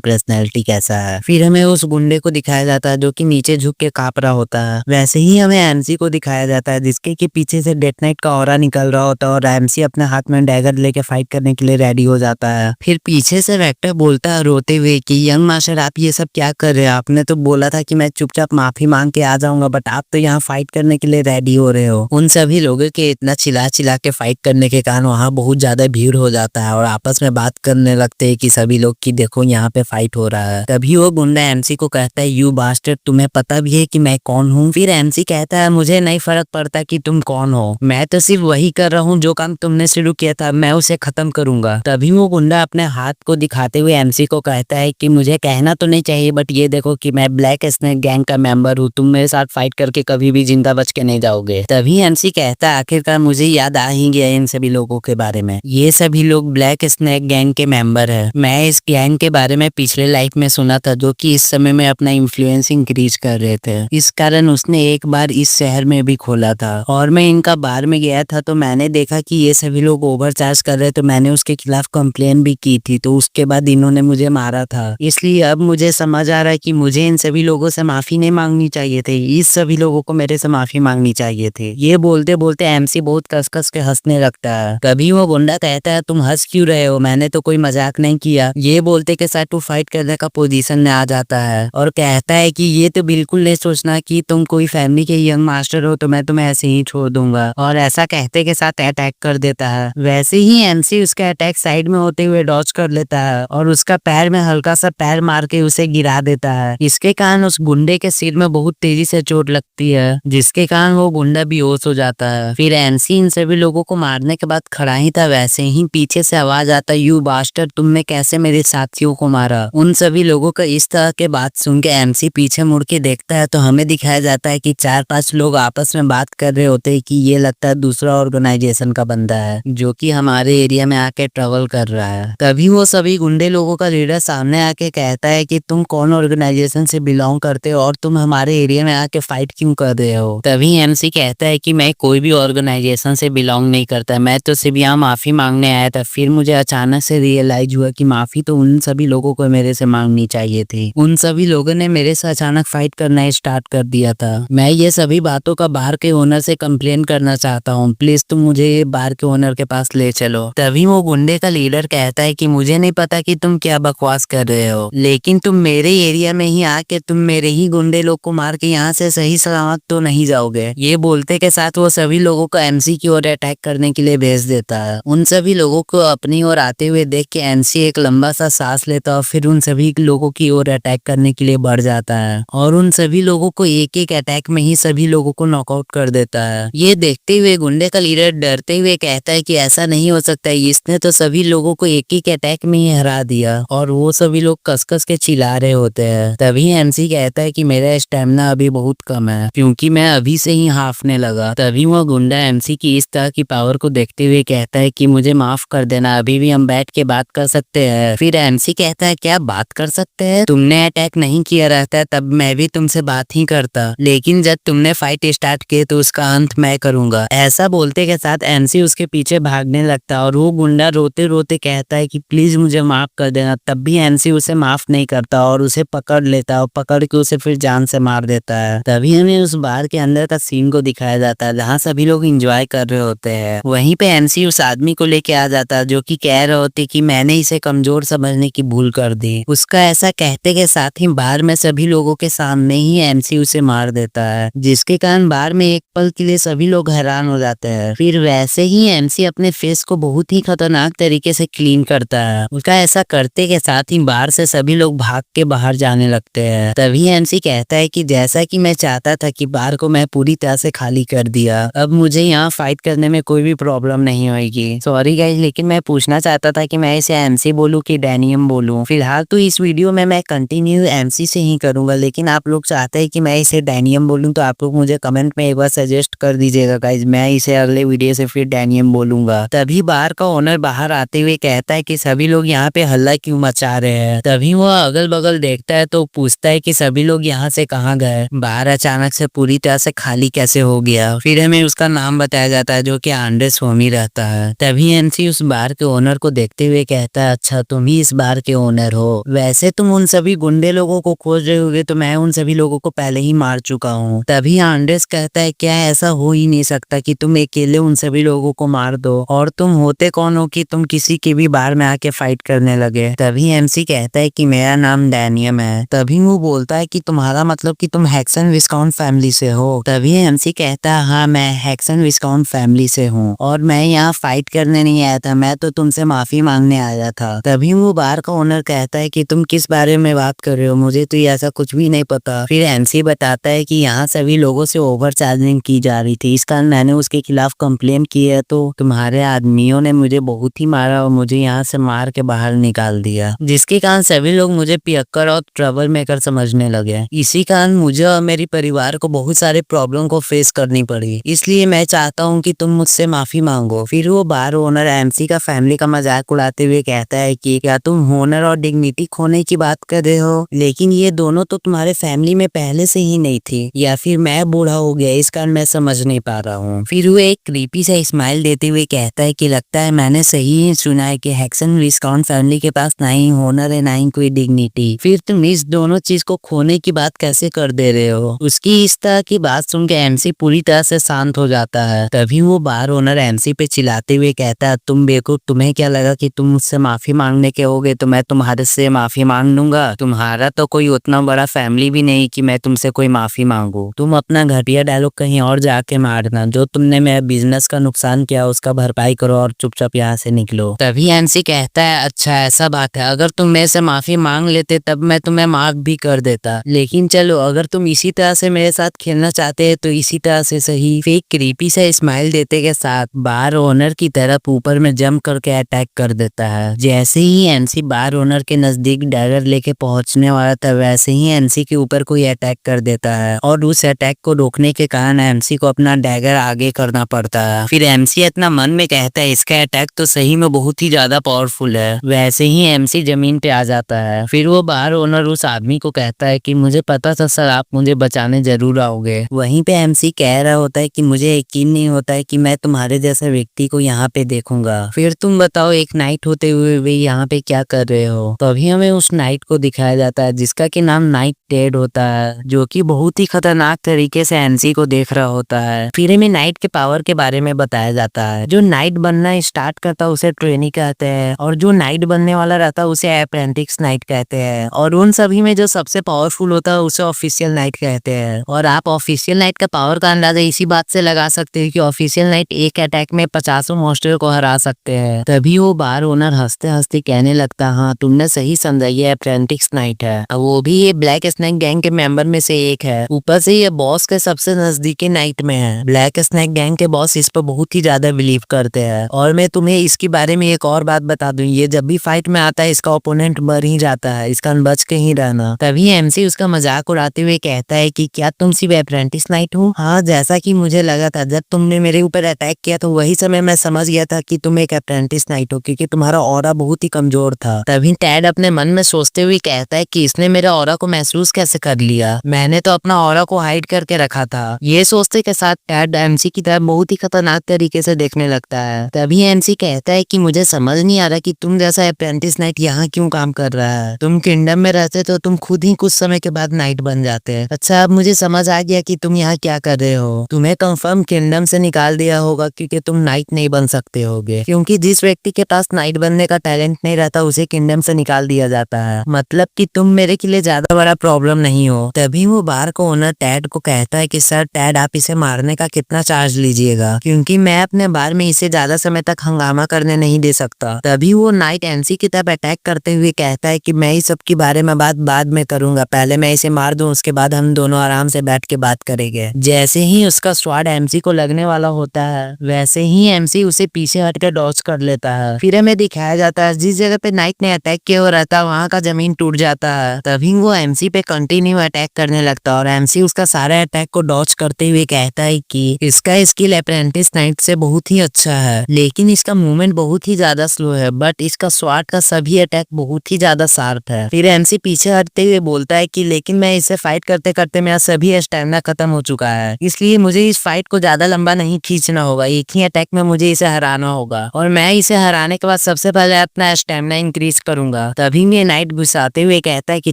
पर्सनैलिटी कैसा है। फिर हमें उस गुंडे को दिखाया जाता है जो कि नीचे झुक के कांप रहा होता है। वैसे ही हमें एमसी को दिखाया जाता है जिसके कि पीछे से डेथ नाइट का ऑरा निकल रहा होता है और एमसी अपने हाथ में डैगर लेके फाइट करने के लिए रेडी हो जाता है। फिर पीछे से वेक्टर बोलता है रोते हुए कि यंग मास्टर आप ये सब क्या कर रहे हो, आपने तो बोला था कि मैं चुपचाप माफी मांग के आ जाऊंगा बट आप तो यहाँ फाइट करने के लिए रेडी हो रहे हो। उन सभी लोगों के इतना चिल्ला चिल्ला के फाइट करने के कारण वहाँ बहुत ज्यादा भीड़ हो जाता है और आपस में बात करने लगते हैं कि सभी लोग कि देखो यहाँ पे फाइट हो रहा है। तभी वो गुंडा एमसी को कहता है यू बास्टर्ड तुम्हें पता भी है कि मैं कौन हूँ। फिर एमसी कहता है मुझे नहीं फर्क पड़ता कि तुम कौन हो, मैं तो सिर्फ वही कर रहा हूँ जो काम तुमने शुरू किया था, मैं उसे खत्म करूंगा। तभी वो गुंडा अपने हाथ को दिखाते हुए एमसी को कहता है कि मुझे कहना तो नहीं चाहिए बट ये देखो कि मैं ब्लैक स्नेक गैंग का मेंबर हूँ, तुम मेरे साथ फाइट करके कभी भी जिंदा बच के नहीं जाओगे। तभी एमसी कहता है आखिरकार मुझे याद आ ही गया इन सभी लोगों के बारे में, ये सभी लोग ब्लैक स्नेक गैंग के मेंबर है। मैं इस गैंग के बारे में पिछले लाइफ में सुना था जो कि इस समय में अपना इन्फ्लुएंस इंक्रीज कर रहे थे, इस कारण उसने एक बार इस शहर में भी खोला था और मैं इनका बार में गया था तो मैंने देखा कि ये सभी लोग ओवरचार्ज कर रहे तो मैंने उसके खिलाफ कंप्लेन भी की थी, तो उसके बाद इन्होंने मुझे मारा था। इसलिए अब मुझे समझ आ रहा है कि मुझे इन सभी लोगों से माफी नहीं मांगनी चाहिए थी, इस सभी लोगों को मेरे से माफी मांगनी चाहिए थी। ये बोलते बोलते एमसी बहुत कस कस के हंसने लगता है। तभी वो गुंडा कहता है तुम हंस क्यों रहे हो, मैंने तो कोई मजाक नहीं किया। ये बोलते के साथ वो फाइट करने का पोजीशन में आ जाता है और कहता है कि ये तो बिल्कुल नहीं सोचना कि तुम कोई फैमिली के यंग मास्टर हो तो मैं तुम्हें ऐसे ही छोड़ दूंगा, और ऐसा कहते के साथ अटैक कर देता है। वैसे ही एमसी उसका अटैक साइड में होते हुए डॉज कर लेता है और उसका पैर में हल्का सा पैर मार के उसे गिरा देता है। इसके कारण उस गुंडे के सिर में बहुत तेजी से चोट लगती है जिसके कारण वो गुंडा बेहोश हो जाता है। फिर एमसी इन सभी लोगों को मारने के बाद खड़ा ही था, वैसे ही पीछे से आवाज आता यू बास्टर्ड तुमने कैसे मेरे साथियों को मारा। उन सभी लोगों का इस तरह के बात सुन के एमसी पीछे मुड़ के देखता है तो हमें दिखाया जाता है कि 4-5 लोग आपस में बात कर रहे होते हैं कि ये लगता है दूसरा ऑर्गेनाइजेशन का बंदा है जो कि हमारे एरिया में आके ट्रेवल कर रहा है। तभी वो सभी गुंडे लोगों का लीडर सामने आके कहता है कि तुम कौन ऑर्गेनाइजेशन से बिलोंग करते हो और तुम हमारे एरिया में आके फाइट क्यों कर रहे हो। तभी एमसी कहता है कि मैं कोई भी ऑर्गेनाइजेशन से बिलोंग नहीं करता, मैं तो सिर्फ यहाँ माफी मांगने आया था। फिर मुझे अचानक से रियलाइज हुआ कि माफी तो उन सभी लोगों को मेरे से मांगनी चाहिए थी, उन सभी लोगों ने मेरे से अचानक फाइट करना स्टार्ट कर दिया था। मैं ये सभी बातों का बार के ओनर से कंप्लेन करना चाहता हूँ, प्लीज तुम मुझे ये बार के ओनर के पास ले चलो। तभी वो गुंडे का लीडर कहता है कि मुझे नहीं पता कि तुम क्या बकवास कर रहे हो, लेकिन तुम मेरे एरिया में ही आके तुम मेरे ही गुंडे लोग को मार के यहाँ से सही सलामत तो नहीं जाओगे। ये बोलते के साथ वो सभी लोगों को एमसी की ओर अटैक करने के लिए भेज देता है। उन सभी लोगों को अपनी ओर आते हुए देख के एमसी एक लंबा सा सांस लेता और फिर उन सभी लोगों की ओर अटैक करने के लिए बढ़ जाता है और उन सभी लोगों को एक एक अटैक में ही सभी लोगों को नॉकआउट कर देता है। ये देखते हुए गुंडे का लीडर डरते हुए कहता है कि ऐसा नहीं हो सकता, इसने तो सभी लोगों को एक एक अटैक में ही हरा दिया, और वो सभी लोग कस-कस के चिल्ला रहे होते हैं। तभी एमसी कहता है कि मेरा स्टेमिना अभी बहुत कम है क्योंकि मैं अभी से ही हाफने लगा। तभी वो गुंडा एमसी की इस तरह की पावर को देखते हुए कहता है कि मुझे माफ कर देना, अभी भी हम बैठ के बात कर सकते हैं। फिर एमसी कहता है क्या बात कर सकते हैं, तुमने अटैक नहीं किया रहता तब मैं भी तुमसे बात ही करता, लेकिन जब तुमने फाइट स्टार्ट किए तो उसका अंत मैं करूंगा। ऐसा बोलते के साथ एमसी उसके पीछे भागने लगता है और वो गुंडा रोते रोते कहता है कि प्लीज मुझे माफ कर देना। तब भी एमसी उसे माफ नहीं करता और उसे पकड़ लेता है और पकड़ के उसे फिर जान से मार देता है। तभी हमें उस बार के अंदर का सीन को दिखाया जाता है जहाँ सभी लोग एंजॉय कर रहे होते हैं। वहीं पे एमसी उस आदमी को लेके आ जाता है जो कि कह रहे होते कि मैंने इसे कमजोर समझने की भूल कर दी। उसका ऐसा कहते के साथ ही बार में सभी लोगों के सामने ही एमसी उसे मार देता है, जिसके कारण बार में एक पल के लिए सभी लोग हैरान हो जाते हैं। फिर वैसे ही एमसी अपने फेस को बहुत ही खतरनाक तरीके से क्लीन करता है। उसका ऐसा करते के साथ ही बार से सभी लोग भाग के बाहर जाने लगते हैं। तभी एमसी कहता है कि जैसा कि मैं चाहता था कि बार को मैं पूरी तरह से खाली कर दिया, अब मुझे यहाँ फाइट करने में कोई भी प्रॉब्लम नहीं होगी। सॉरी गाइस, लेकिन मैं पूछना चाहता था कि मैं इसे एमसी बोलूं कि डैनियम बोलूं। फिलहाल तो इस वीडियो में मैं कंटिन्यू एमसी इसी से ही करूंगा, लेकिन आप लोग चाहते हैं कि मैं इसे डैनियम बोलूं तो आप लोग मुझे कमेंट में एक बार सजेस्ट कर दीजिएगा गाइज, मैं इसे अगले वीडियो से फिर डैनियम बोलूंगा। तभी बार का ओनर बाहर आते हुए कहता है कि सभी लोग यहाँ पे हल्ला क्यों मचा रहे हैं। तभी वो अगल बगल देखता है तो पूछता है कि सभी लोग यहाँ से कहाँ गए। बार अचानक से पूरी तरह से खाली कैसे हो गया। फिर हमें उसका नाम बताया जाता है जो कि आंड्रेस होमी रहता है। तभी एमसी उस बार के ओनर को देखते हुए कहता है, अच्छा तुम ही इस बार के ओनर हो। वैसे तुम उन सभी गुंडे लोगों को खोज रहे होगे तो मैं उन सभी लोगों को पहले ही मार चुका हूँ। तभी आंड्रेस कहता है, क्या ऐसा हो ही नहीं सकता कि तुम अकेले उन सभी लोगों को मार दो, और तुम होते कौन हो कि तुम किसी के भी बार में आके फाइट करने लगे। तभी एमसी कहता है कि मेरा नाम डैनियम है। तभी वो बोलता है कि तुम्हारा मतलब कि तुम हैक्सन विस्काउंट फैमिली से हो। तभी एमसी कहता है, हाँ मैं हैक्सन विस्काउंट फैमिली से हूँ और मैं यहाँ फाइट करने नहीं आया था, मैं तो तुमसे माफी मांगने आया था। तभी वो बार का ओनर कहता है कि तुम किस बारे में बात कर रहे हो, मुझे तो ऐसा कुछ भी नहीं पता। फिर एमसी बताता है कि यहाँ सभी लोगों से ओवर चार्जिंग की जा रही थी, इस कारण मैंने उसके खिलाफ कंप्लेन की है, तो तुम्हारे आदमियों ने मुझे बहुत ही मारा और मुझे यहाँ से मार के बाहर निकाल दिया, जिसके कारण सभी लोग मुझे पियक्कर और ट्रबल मेकर समझने लगे। इसी कारण मुझे और मेरी परिवार को बहुत सारे प्रॉब्लम को फेस करनी पड़ी, इसलिए मैं चाहता हूँ कि तुम मुझसे माफी मांगो। फिर वो बार ओनर एमसी का फैमिली का मजाक उड़ाते हुए कहता है कि क्या तुम होनर और डिग्निटी खोने की बात कर रहे हो, लेकिन ये दोनों तो तुम्हारे फैमिली में पहले से ही नहीं थी, या फिर मैं बूढ़ा हो गया इस कारण मैं समझ नहीं पा रहा हूँ। फिर वो एक क्रीपी सा स्माइल देते हुए कहता है कि लगता है मैंने सही ही सुना है कि हैक्सन विस्काउंट फैमिली के पास ना ही होनर है ना ही कोई डिग्निटी, फिर तुम इस दोनों चीज को खोने की बात कैसे कर दे रहे हो। उसकी इस तरह की बात सुन के एमसी पूरी तरह से शांत हो जाता है। तभी वो बार ओनर एमसी पे चिल्लाते हुए कहता है, तुम बेवकूफ, तुम्हें क्या लगा कि तुम मुझसे माफी मांगने के होगे तो मैं तुम्हारे से माफी मांग लूंगा। तुम्हारा तो कोई उतना बड़ा फैमिली भी नहीं कि मैं तुमसे कोई माफी मांगू। तुम अपना घटिया डायलॉग कहीं और जाके मारना, जो तुमने मेरे बिजनेस का नुकसान किया उसका भरपाई करो और चुपचाप यहाँ से निकलो। तभी एमसी कहता है, अच्छा ऐसा बात है, अगर तुम मेरे से माफी मांग लेते तब मैं तुम्हें माफ भी कर देता, लेकिन चलो अगर तुम इसी तरह से मेरे साथ खेलना चाहते हैं तो इसी तरह से सही। फिर क्रीपी से स्माइल देते के साथ बार ओनर की तरफ ऊपर में जंप करके अटैक कर देता है। जैसे ही एमसी बार ओनर के नजदीक डैगर लेके पहुंचने वाला था, वैसे ही एमसी के ऊपर कोई अटैक कर देता है और उस अटैक को रोकने के कारण एमसी को अपना डैगर आगे करना पड़ता है। फिर एमसी इतना मन में कहता है, इसका अटैक तो सही में बहुत ही ज्यादा पावरफुल है। वैसे ही एमसी जमीन पे आ जाता है। फिर वो बार ओनर उस आदमी को कहता है कि मुझे पता था सर आप मुझे बचाने जरूर आओगे। वहीं पे एमसी कह रहा होता है कि मुझे यकीन नहीं होता है कि मैं तुम्हारे जैसे व्यक्ति को यहाँ पे देखूंगा। फिर तुम बताओ एक नाइट होते हुए वे यहाँ पे क्या कर रहे हो। तभी हमें उस नाइट को दिखाया जाता है जिसका कि नाम नाइट टेड होता है, जो कि बहुत ही खतरनाक तरीके से एमसी को देख रहा होता है। फिर हमें नाइट के पावर के बारे में बताया जाता है। जो नाइट बनना स्टार्ट करता है उसे ट्रेनी कहते हैं, और जो नाइट बनने वाला रहता है उसे अप्रेंटिस नाइट कहते हैं, और उन सभी में जो सबसे पावरफुल होता है उसे ऑफिशियल नाइट कहते हैं। और आप ऑफिशियल नाइट का पावर का अंदाजा इसी बात से लगा सकते हैं कि ऑफिशियल नाइट एक अटैक में 50 मॉन्स्टर को हरा सकते हैं। तभी वो बार ओनर हंसते हंसते कहने लगता, हाँ तुमने सही समझा, ये अप्रेंटिस नाइट है, वो भी ये ब्लैक स्नैक गैंग के मेंबर में से एक है। ऊपर से ये बॉस के सबसे नजदीकी नाइट में है। ब्लैक स्नैक गैंग के बॉस इस पर बहुत ही ज्यादा बिलीव करते हैं। और मैं तुम्हें इसके बारे में एक और बात बता दूं, ये जब भी फाइट में आता है इसका ओपोनेंट मर ही जाता है, इसका बच के ही रहना। तभी एमसी उसका मजाक उड़ाते हुए कहता है कि क्या तुम सिर्फ अप्रेंटिस नाइट हो। हाँ जैसा कि मुझे लगा था, जब तुमने मेरे ऊपर अटैक किया तो वही समय मैं समझ गया था कि तुम एक अप्रेंटिस नाइट हो, क्योंकि तुम्हारा ऑरा बहुत ही कमजोर था। तभी टैड अपने मन में सोचते हुए कहता है कि इसने मेरे ऑरा को महसूस कैसे कर लिया, मैंने तो अपना ऑरा को हाइड करके रखा था। ये सोचते के साथ टैड एमसी की तरफ बहुत ही खतरनाक तरीके से देखने लगता है। तभी एमसी कहता है कि मुझे समझ नहीं आ रहा कि तुम जैसा अप्रेंटिस नाइट यहाँ क्यों काम कर रहा है। तुम किंगडम में रहते तो तुम खुद ही कुछ समय के बाद नाइट बन जाते हैं। अच्छा अब मुझे समझ आ गया कि तुम यहाँ क्या कर रहे हो। तुम्हें कंफर्म किंगडम से निकाल दिया होगा क्योंकि तुम नाइट नहीं बन सकते होगे, क्योंकि जिस व्यक्ति के पास नाइट बनने का टैलेंट नहीं रहता उसे किंगडम से निकाल दिया जाता है। मतलब कि तुम मेरे के लिए ज्यादा बड़ा प्रॉब्लम नहीं हो। तभी वो बार को ओनर टैड को कहता है कि सर टैड आप इसे मारने का कितना चार्ज लीजिएगा, क्योंकि मैं अपने बार में इसे ज्यादा समय तक हंगामा करने नहीं दे सकता। तभी वो नाइट एमसी की तरफ अटैक करते हुए कहता है कि मैं इस सब के बारे में बात बाद में करूंगा, पहले मैं इसे मार दूं, उसके बाद हम दोनों आराम से बैठ के बात करेंगे। जैसे ही उसका स्वाड एमसी को लगने वाला होता है वैसे ही एमसी उसे पीछे हटकर डॉज कर लेता है। फिर हमें दिखाया जाता है जिस जगह पे नाइट ने अटैक किया हो रहता है वहाँ का जमीन टूट जाता है। तभी वो एमसी पे कंटिन्यू अटैक करने लगता है और एमसी उसका सारा अटैक को डॉच करते हुए कहता है कि इसका स्किल अप्रेंटिस नाइट से बहुत ही अच्छा है, लेकिन इसका मूवमेंट बहुत ही ज्यादा स्लो है, बट इसका स्वाट का सभी अटैक बहुत ही ज्यादा शार्प है। फिर एमसी पीछे हटते हुए बोलता है कि लेकिन मैं इसे फाइट करते करते मेरा सभी स्टेमिना खत्म हो चुका है, इसलिए मुझे इस फाइट को ज्यादा लंबा नहीं खींचना होगा, एक ही अटैक में मुझे इसे हराना होगा और मैं इसे हराने के बाद सबसे पहले अपना स्टेमिना इंक्रीज करूंगा। तभी मैं नाइट गुस्साते हुए कहता है कि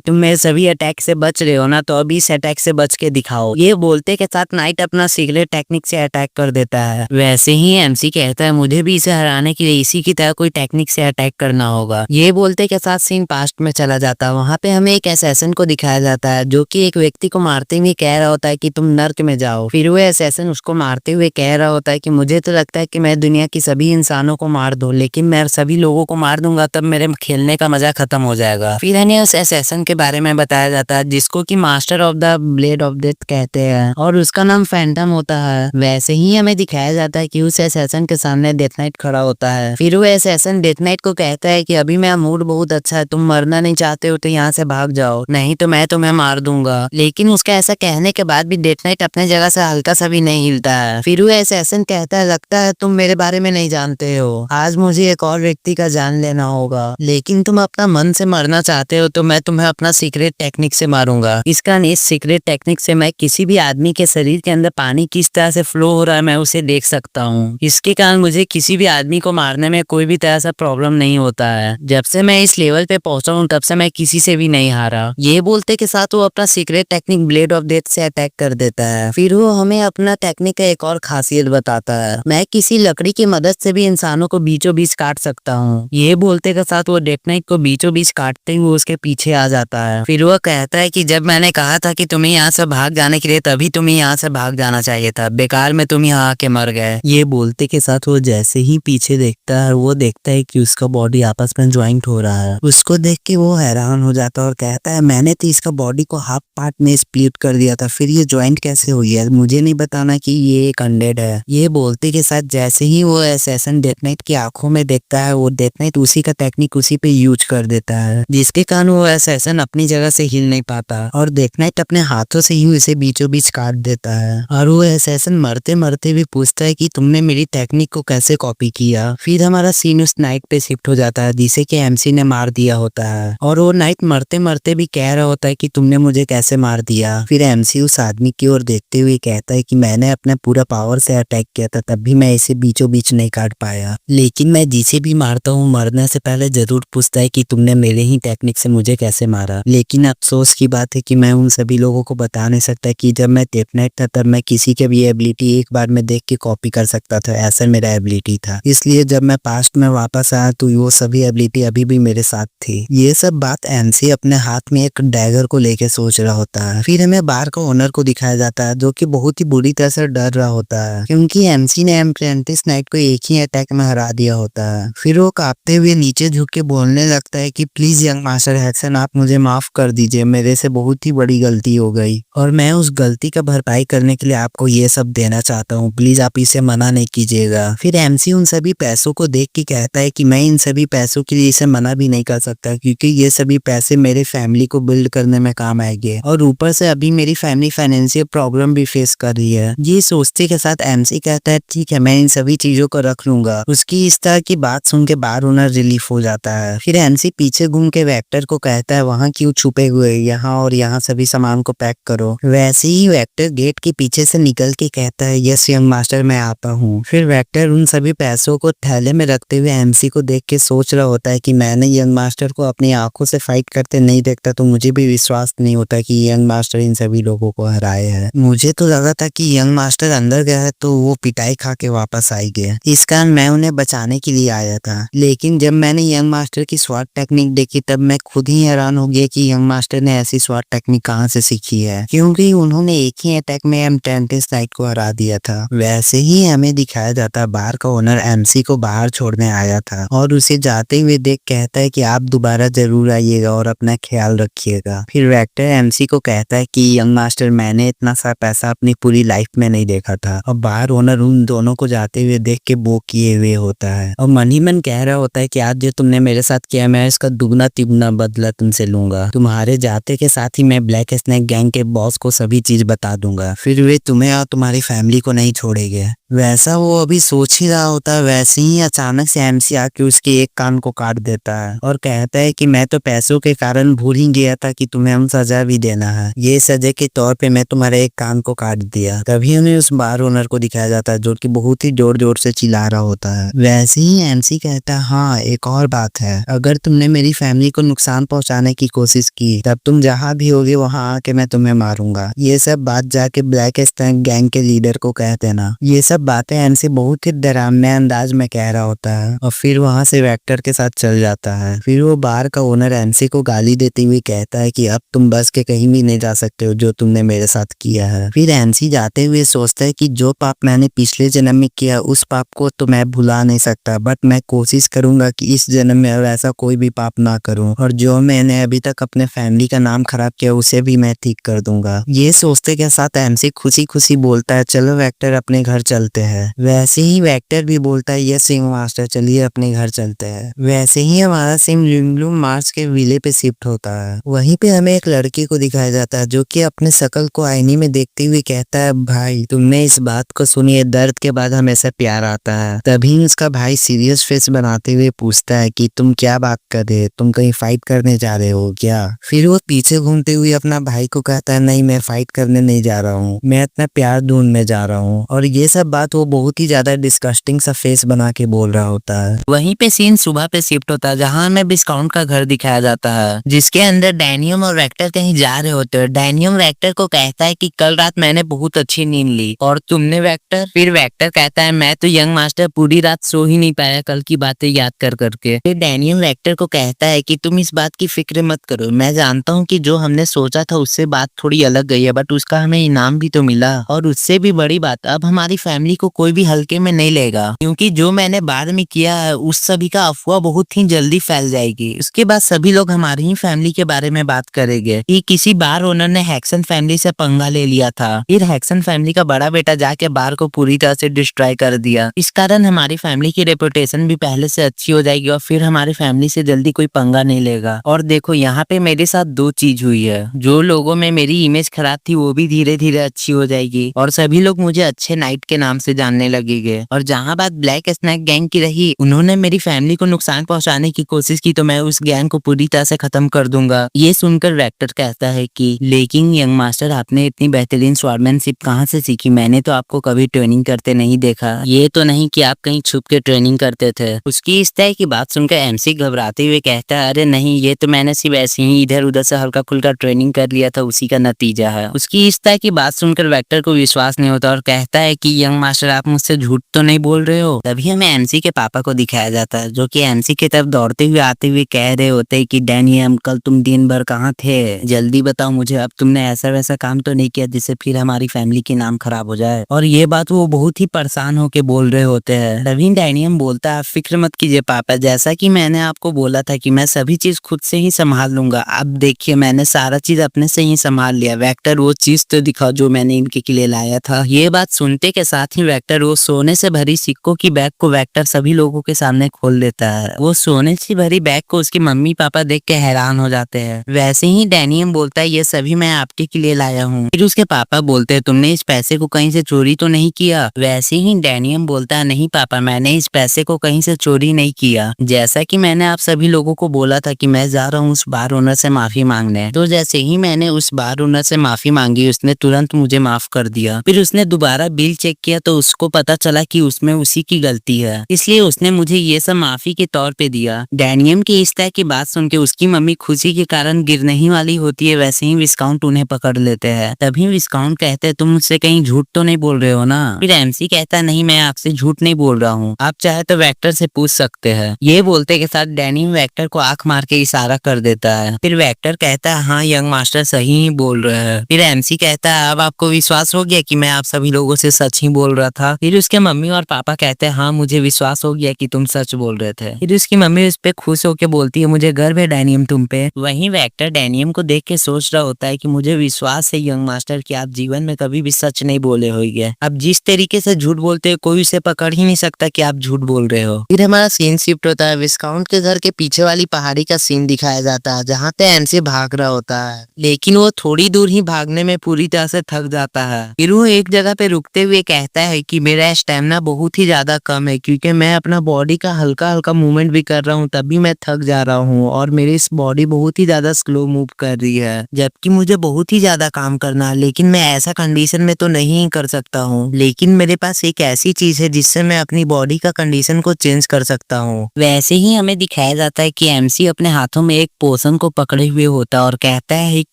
तुम मेरे सभी अटैक से बच रहे हो ना, तो अभी इस अटैक से बच के दिखाओ। ये बोलते के साथ नाइट अपना सीक्रेट टेक्निक से अटैक कर देता है। वैसे ही एमसी कहता है मुझे भी इसे हराने के लिए इसी की तरह कोई टेक्निक से अटैक करना होगा। ये बोलते के साथ सीन पास्ट में चला जाता है। वहाँ पे हमें एक असैसिन को दिखाया जाता है जो कि एक व्यक्ति को मारते हुए कह रहा होता है कि तुम नर्क में जाओ। फिर वो असैसिन उसको मारते हुए कह रहा होता है कि मुझे तो लगता है कि मैं दुनिया की सभी इंसानों को मार दूं, लेकिन मैं सभी लोगों को मार दूंगा तब मेरे खेलने का मजा खत्म हो जाएगा। फिर हमें उस असैसिन के बारे में बताया जाता है जिसको कि master of the blade of death कहते हैं और उसका नाम फैंटम होता है। वैसे ही हमें दिखाया जाता है कि उस असैसिन के सामने डेथ नाइट खड़ा होता है। फिर वो असैसिन डेथ नाइट को कहता है कि अभी मेरा मूड बहुत अच्छा है, तुम मरना नहीं चाहते हो तो यहाँ से भाग जाओ, नहीं तो मैं तुम्हें मार दूंगा। लेकिन उसका ऐसा कहने के बाद भी डेथ नाइट अपने जगह से हल्का सा भी नहीं हिलता है। फिर वो असैसिन कहता है लगता है तुम मेरे बारे में नहीं जानते हो, आज मुझे एक और व्यक्ति का जान लेना होगा, लेकिन तुम अपना मन से मरना चाहते हो तो मैं तुम्हें अपना सीक्रेट टेक्निक से मारूंगा। इस सीक्रेट टेक्निक से मैं किसी भी आदमी के शरीर के अंदर पानी किस तरह से फ्लो हो रहा है मैं उसे देख सकता हूँ। इसके कारण मुझे किसी भी आदमी को मारने में कोई भी तरह से प्रॉब्लम नहीं होता है। जब से मैं इस लेवल पे पहुंचा हूँ तब से मैं किसी से भी नहीं हारा। ये बोलते के साथ वो अपना secret technique blade of death से अटैक कर देता है। फिर वो हमें अपना टेक्निक का एक और खासियत बताता है, मैं किसी लकड़ी की मदद से भी इंसानों को बीचों बीच काट सकता हूँ। ये बोलते के साथ वो डेथ नाइट को बीचों बीच काटते हुए उसके पीछे आ जाता है। फिर वो कहता है कि जब मैंने कहा था कि तुम्हें यहाँ से भाग जाने के लिए तभी तुम्हें यहाँ से भाग जाना चाहिए था, बेकार में तुम यहाँ आके मर गए। ये बोलते के साथ वो जैसे ही पीछे देखता है वो देखता है कि उसका बॉडी आपस में ज्वाइंट हो रहा है। उसको देख के वो हैरान हो जाता है और कहता है मैंने तो इसका बॉडी को हाफ पार्ट में स्प्लिट कर दिया था, फिर ये ज्वाइंट कैसे हुई है, मुझे नहीं बताना कि ये एक अनडेड है। ये बोलते के साथ जैसे ही वो असैसिन डेथ नाइट की आंखों में देखता है वो डेथ नाइट उसी का टेक्निक उसी पे यूज कर देता है, जिसके कारण वो असैसिन अपनी जगह से हिल नहीं पाता और डेथ नाइट अपने हाथों से ही उसे बीचों बीच काट देता है। और वो असैसिन मरते मरते भी पूछता है कि तुमने मेरी टेक्निक को कैसे कॉपी किया। फिर हमारा सीन उस नाइट पे शिफ्ट हो जाता है जिसे कि एमसी ने मार दिया होता है और वो नाइट मरते मरते भी कह रहा होता है कि तुमने मुझे कैसे मार दिया। फिर एमसी उस आदमी की ओर देखते हुए कहता है कि मैंने अपने पूरा पावर से अटैक किया था तब भी मैं इसे बीचों बीच नहीं काट पाया, लेकिन मैं जिसे भी मारता हूँ मरने से पहले जरूर पूछता है कि तुमने मेरे ही टेक्निक से मुझे कैसे मारा। लेकिन अफसोस की बात है कि मैं उन सभी लोगों को बता नहीं सकता कि जब मैं डेथ नाइट था तब मैं किसी के भी एबिलिटी एक बार में देख के कॉपी कर सकता था, ऐसा मेरा एबिलिटी था। इसलिए जब मैं पास्ट में वापस आया तो वो सभी एबिलिटी अभी भी मेरे साथ थी। ये सब बात एमसी अपने हाथ में एक डैगर को लेके सोच रहा होता है। फिर हमें बार का ओनर को दिखाया जाता है जो कि बहुत ही बुरी तरह से डर रहा होता है क्योंकि एमसी ने अप्रेंटिस नाइट को एक ही अटैक में हरा दिया होता है। फिर वो कांपते हुए नीचे झुक के बोलने लगता है कि प्लीज यंग मास्टर हैक्सन आप मुझे माफ कर दीजिए, मेरे से बहुत ही बड़ी गलती हो गई और मैं उस गलती का भरपाई करने के लिए आपको ये सब देना चाहता हूँ, प्लीज आप इसे मना नहीं कीजिएगा। फिर एमसी उन सभी पैसों को देख के कहता है कि मैं इन सभी पैसों के लिए इसे मना भी नहीं कर सकता क्योंकि ये सभी पैसे मेरे फैमिली को बिल्ड करने में काम आएंगे और ऊपर से अभी मेरी फैमिली फाइनेंशियल प्रॉब्लम भी फेस कर रही है। ये सोचते के साथ एमसी कहता है ठीक है मैं इन सभी चीजों को रख लूंगा। उसकी इस तरह की बात सुन के बार ओनर रिलीफ हो जाता है। फिर एमसी पीछे घूम के वेक्टर को कहता है वहाँ क्यों छुपे हुए, यहाँ और यहाँ सभी सामान को पैक करो। वैसे ही वेक्टर गेट के पीछे से निकल के कहता है यस यंग मास्टर मैं आता हूँ। फिर वेक्टर उन सभी पैसों को थैले में रखते हुए एमसी को देख के सोच रहा होता है कि मैंने यंग मास्टर को अपनी आंखों से फाइट करते नहीं देखता तो मुझे भी विश्वास नहीं होता कि यंग मास्टर इन सभी लोगों को हराए है। मुझे तो लगा था कि यंग मास्टर अंदर गया है तो वो पिटाई खा के वापस आई गया, इस कारण मैं उन्हें बचाने के लिए आया था। लेकिन जब मैंने यंग मास्टर की स्वाट टेक्निक देखी तब मैं खुद ही हैरान हो गया कि यंग मास्टर ने ऐसी स्वाट टेक्निक कहाँ से सीखी है क्योंकि उन्होंने एक ही अटैक में अप्रेंटिस नाइट को हरा दिया था। वैसे ही हमें दिखाया जाता बार का ओनर एमसी को बाहर छोड़ने आया था और उसे जाते हुए देख कहता है कि आप दोबारा जरूर आइएगा और अपना ख्याल रखिएगा। फिर वेक्टर एमसी को कहता है कि यंग मास्टर मैंने इतना सा पैसा अपनी पूरी लाइफ में नहीं देखा था और बार ओनर उन दोनों को जाते हुए देख के वो किए हुए होता है और मन ही मन कह रहा होता है कि आज जो तुमने मेरे साथ किया मैं इसका दुगना तिगुना बदला तुमसे लूंगा। लूंगा। तुम्हारे जाते के साथ ही मैं ब्लैक स्नेक गैंग के बॉस को सभी चीज बता दूंगा, फिर वे तुम्हें और तुम्हारी फैमिली को नहीं छोड़ेंगे। वैसा वो अभी सोच ही रहा होता है, वैसे ही अचानक से एमसी आके उसके एक कान को काट देता है और कहता है कि मैं तो पैसों के कारण भूल ही गया था कि तुम्हें हम सजा भी देना है। ये सजा के तौर पे मैं तुम्हारे एक कान को काट दिया। तभी हमें उस बार ओनर को दिखाया जाता है जो कि बहुत ही जोर जोर से चिल्ला रहा होता है। वैसे ही एमसी कहता है, हाँ एक और बात है, अगर तुमने मेरी फैमिली को नुकसान पहुंचाने की कोशिश की तब तुम जहाँ भी होगे वहाँ आके मैं तुम्हें मारूंगा। ये सब बात जाके ब्लैक स्नेक गैंग के लीडर को कह देना। ये सब बातें एमसी बहुत ही डरावने अंदाज में कह रहा होता है और फिर वहां से वेक्टर के साथ चल जाता है। फिर वो बार का ओनर एमसी को गाली देते हुए कहता है कि अब तुम बस के कहीं भी नहीं जा सकते हो जो तुमने मेरे साथ किया है। फिर एमसी जाते हुए सोचता है कि जो पाप मैंने पिछले जन्म में किया उस पाप को तो मैं भुला नहीं सकता, बट मैं कोशिश करूंगा कि इस जन्म में अब ऐसा कोई भी पाप ना करूं और जो मैंने अभी तक अपने फैमिली का नाम खराब किया उसे भी मैं ठीक कर दूंगा। ये सोचते के साथ एमसी खुशी खुशी बोलता है, चलो वेक्टर अपने घर चलते हैं। वैसे ही वेक्टर भी बोलता है, यस सिंह मास्टर चलिए अपने घर चलते हैं। वैसे ही हमारा सिम लिंगलूम मार्स के विले पे शिफ्ट होता है। वहीं पे हमें एक लड़की को दिखाया जाता है जो कि अपने शकल को आईने में देखते हुए कहता है, भाई तुमने इस बात को सुनिए, दर्द के बाद हमेशा प्यार आता है। तभी उसका भाई सीरियस फेस बनाते हुए पूछता है कि तुम क्या बात कर रहे हो, तुम कहीं फाइट करने जा रहे हो क्या? फिर वो पीछे घूमते हुए अपना भाई को कहता है, नहीं मैं फाइट करने नहीं जा रहा हूँ, मैं अपना प्यार ढूंढने जा रहा हूँ। और ये सब बात वो बहुत ही ज्यादा डिस्कस्टिंग सा फेस बना के बोल रहा होता है। वहीं पे सीन सुबह पे शिफ्ट होता है जहाँ हमें विस्काउंट का घर दिखाया जाता है जिसके अंदर डैनियम और वेक्टर कहीं जा रहे होते हैं। डैनियम वेक्टर को कहता है कि कल रात मैंने बहुत अच्छी नींद ली, और तुमने वेक्टर? फिर वेक्टर कहता है, मैं तो यंग मास्टर पूरी रात सो ही नहीं पाया कल की बातें याद कर करके। फिर डैनियम वेक्टर को कहता है कि तुम इस बात की फिक्र मत करो, मैं जानता हूँ कि जो हमने सोचा था उससे बात थोड़ी अलग गई है, बट उसका हमें इनाम भी तो मिला, और उससे भी बड़ी बात अब हमारी फैमिली को कोई भी हल्के में नहीं लेगा, क्योंकि जो मैंने बाद में किया है उस सभी का अफवाह बहुत ही जल्दी फैल जाएगी। उसके बाद सभी लोग हमारी ही फैमिली के बारे में बात करेंगे कि किसी बार ओनर ने हैक्सन फैमिली से पंगा ले लिया था। फिर हैक्सन फैमिली का बड़ा बेटा जाके बार को पूरी तरह से डिस्ट्रॉय कर दिया। इस कारण हमारी फैमिली की रेपुटेशन भी पहले से अच्छी हो जाएगी और फिर हमारी फैमिली से जल्दी कोई पंगा नहीं लेगा। और देखो यहाँ पे मेरे साथ दो चीज हुई है, जो लोगों में मेरी इमेज खराब थी वो भी धीरे धीरे अच्छी हो जाएगी और सभी लोग मुझे अच्छे नाइट के नाम से जानने लगेंगे। और जहाँ बात ब्लैक स्नेक गैंग की रही, उन्होंने मेरी फैमिली को नुकसान पहुंचाने की कोशिश की तो मैं उस गैंग को पूरी तरह से खत्म कर दूंगा। ये सुनकर वेक्टर कहता है कि लेकिन यंग मास्टर आपने इतनी बेहतरीन स्वॉर्डमैनशिप कहाँ से सीखी? मैंने तो आपको कभी ट्रेनिंग करते नहीं देखा। ये तो नहीं कि आप कहीं छुप के ट्रेनिंग करते थे। उसकी इस तरह की बात सुनकर एमसी घबराते हुए कहता है, अरे नहीं, ये तो मैंने सिर्फ ऐसे ही इधर उधर से हल्का फुल्का ट्रेनिंग कर लिया था, उसी का नतीजा है। उसकी इस तरह की बात सुनकर वेक्टर को विश्वास नहीं होता और कहता है कि यंग मास्टर आप मुझसे झूठ तो नहीं बोल रहे हो? तभी हमें एमसी के पापा को दिखाया जाता है जो कि एमसी की तरफ दौड़ते हुए आते हुए कह रहे होते हैं कि डैनियम कल तुम दिन भर कहाँ थे, जल्दी बताओ मुझे, अब तुमने ऐसा वैसा काम तो नहीं किया जिससे फिर हमारी फैमिली की नाम खराब हो जाए। और ये बात वो बहुत ही परेशान होके बोल रहे होते हैं। तभी डैनियम बोलता है, फिक्र मत कीजिए पापा, जैसा कि मैंने आपको बोला था कि मैं सभी चीज खुद से ही संभाल लूंगा, अब देखिए मैंने सारा चीज अपने से ही संभाल लिया। वेक्टर वो चीज तो दिखाओ जो मैंने इनके लिए लाया था। ये बात सुनते के साथ ही वेक्टर वो सोने से भरी सिक्कों की बैग को वेक्टर सभी लोगों के सामने खोल देता है। वो सोने से भरी बैग को उसकी मम्मी पापा देख के हैरान हो जाते हैं। वैसे ही डैनियम बोलता है, ये सभी मैं आपके लिए लाया हूँ। फिर उसके पापा बोलते हैं, तुमने इस पैसे को कहीं से चोरी तो नहीं किया? वैसे ही डैनियम बोलता है, नहीं पापा, मैंने इस पैसे को कहीं से चोरी नहीं किया। जैसा कि मैंने आप सभी लोगों को बोला था कि मैं जा रहा हूँ उस बार ओनर से माफी मांगने, तो जैसे ही मैंने उस बार ओनर से माफी मांगी उसने तुरंत मुझे माफ कर दिया। फिर उसने दोबारा बिल चेक किया तो उसको पता चला कि उसमें उसी की गलती है, इसलिए उसने मुझे ये सब माफी के तौर पे दिया। डैनियम की इस तरह की बात सुन के उसकी मम्मी खुशी के कारण गिरने ही वाली होती है। वैसे ही विस्काउंट उन्हें पकड़ लेते हैं। तभी विस्काउंट कहते हैं, तुम मुझसे कहीं झूठ तो नहीं बोल रहे हो ना? फिर एमसी कहता है, नहीं मैं आपसे झूठ नहीं बोल रहा हूँ, आप चाहे तो वेक्टर से पूछ सकते हैं। ये बोलते के साथ डैनियम वेक्टर को आंख मार के इशारा कर देता है। फिर वेक्टर कहता है, हाँ यंग मास्टर सही ही बोल रहे हैं। फिर एमसी कहता है, अब आपको विश्वास हो गया कि मैं आप सभी लोगों से सच ही बोल बोल रहा था। फिर उसके मम्मी और पापा कहते हैं हाँ मुझे विश्वास हो गया कि तुम सच बोल रहे थे। फिर उसकी मम्मी उस पे खुश होकर बोलती है मुझे गर्व है डैनियम तुम पे। वहीं वेक्टर डैनियम को देख के सोच रहा होता है कि मुझे विश्वास है यंग मास्टर कि आप जीवन में कभी भी सच नहीं बोले होंगे। अब जिस तरीके से झूठ बोलते हो कोई उसे पकड़ ही नहीं सकता कि आप झूठ बोल रहे हो। फिर हमारा सीन शिफ्ट होता है विस्काउंट के घर के पीछे वाली पहाड़ी का सीन दिखाया जाता है जहाँ पे एमसी भाग रहा होता है, लेकिन वो थोड़ी दूर ही भागने में पूरी तरह से थक जाता है। फिर वो एक जगह पे रुकते हुए कहता है कि मेरा स्टेमिना बहुत ही ज्यादा कम है क्योंकि मैं अपना बॉडी का हल्का हल्का मूवमेंट भी कर रहा हूँ तब भी मैं थक जा रहा हूँ और मेरी इस बॉडी बहुत ही ज्यादा स्लो मूव कर रही है, जबकि मुझे बहुत ही ज्यादा काम करना है लेकिन मैं ऐसा कंडीशन में तो नहीं कर सकता हूँ। लेकिन मेरे पास एक ऐसी चीज है जिससे मैं अपनी बॉडी का कंडीशन को चेंज कर सकता हूँ। वैसे ही हमें दिखाया जाता है कि एमसी अपने हाथों में एक पोशन को पकड़े हुए होता है और कहता है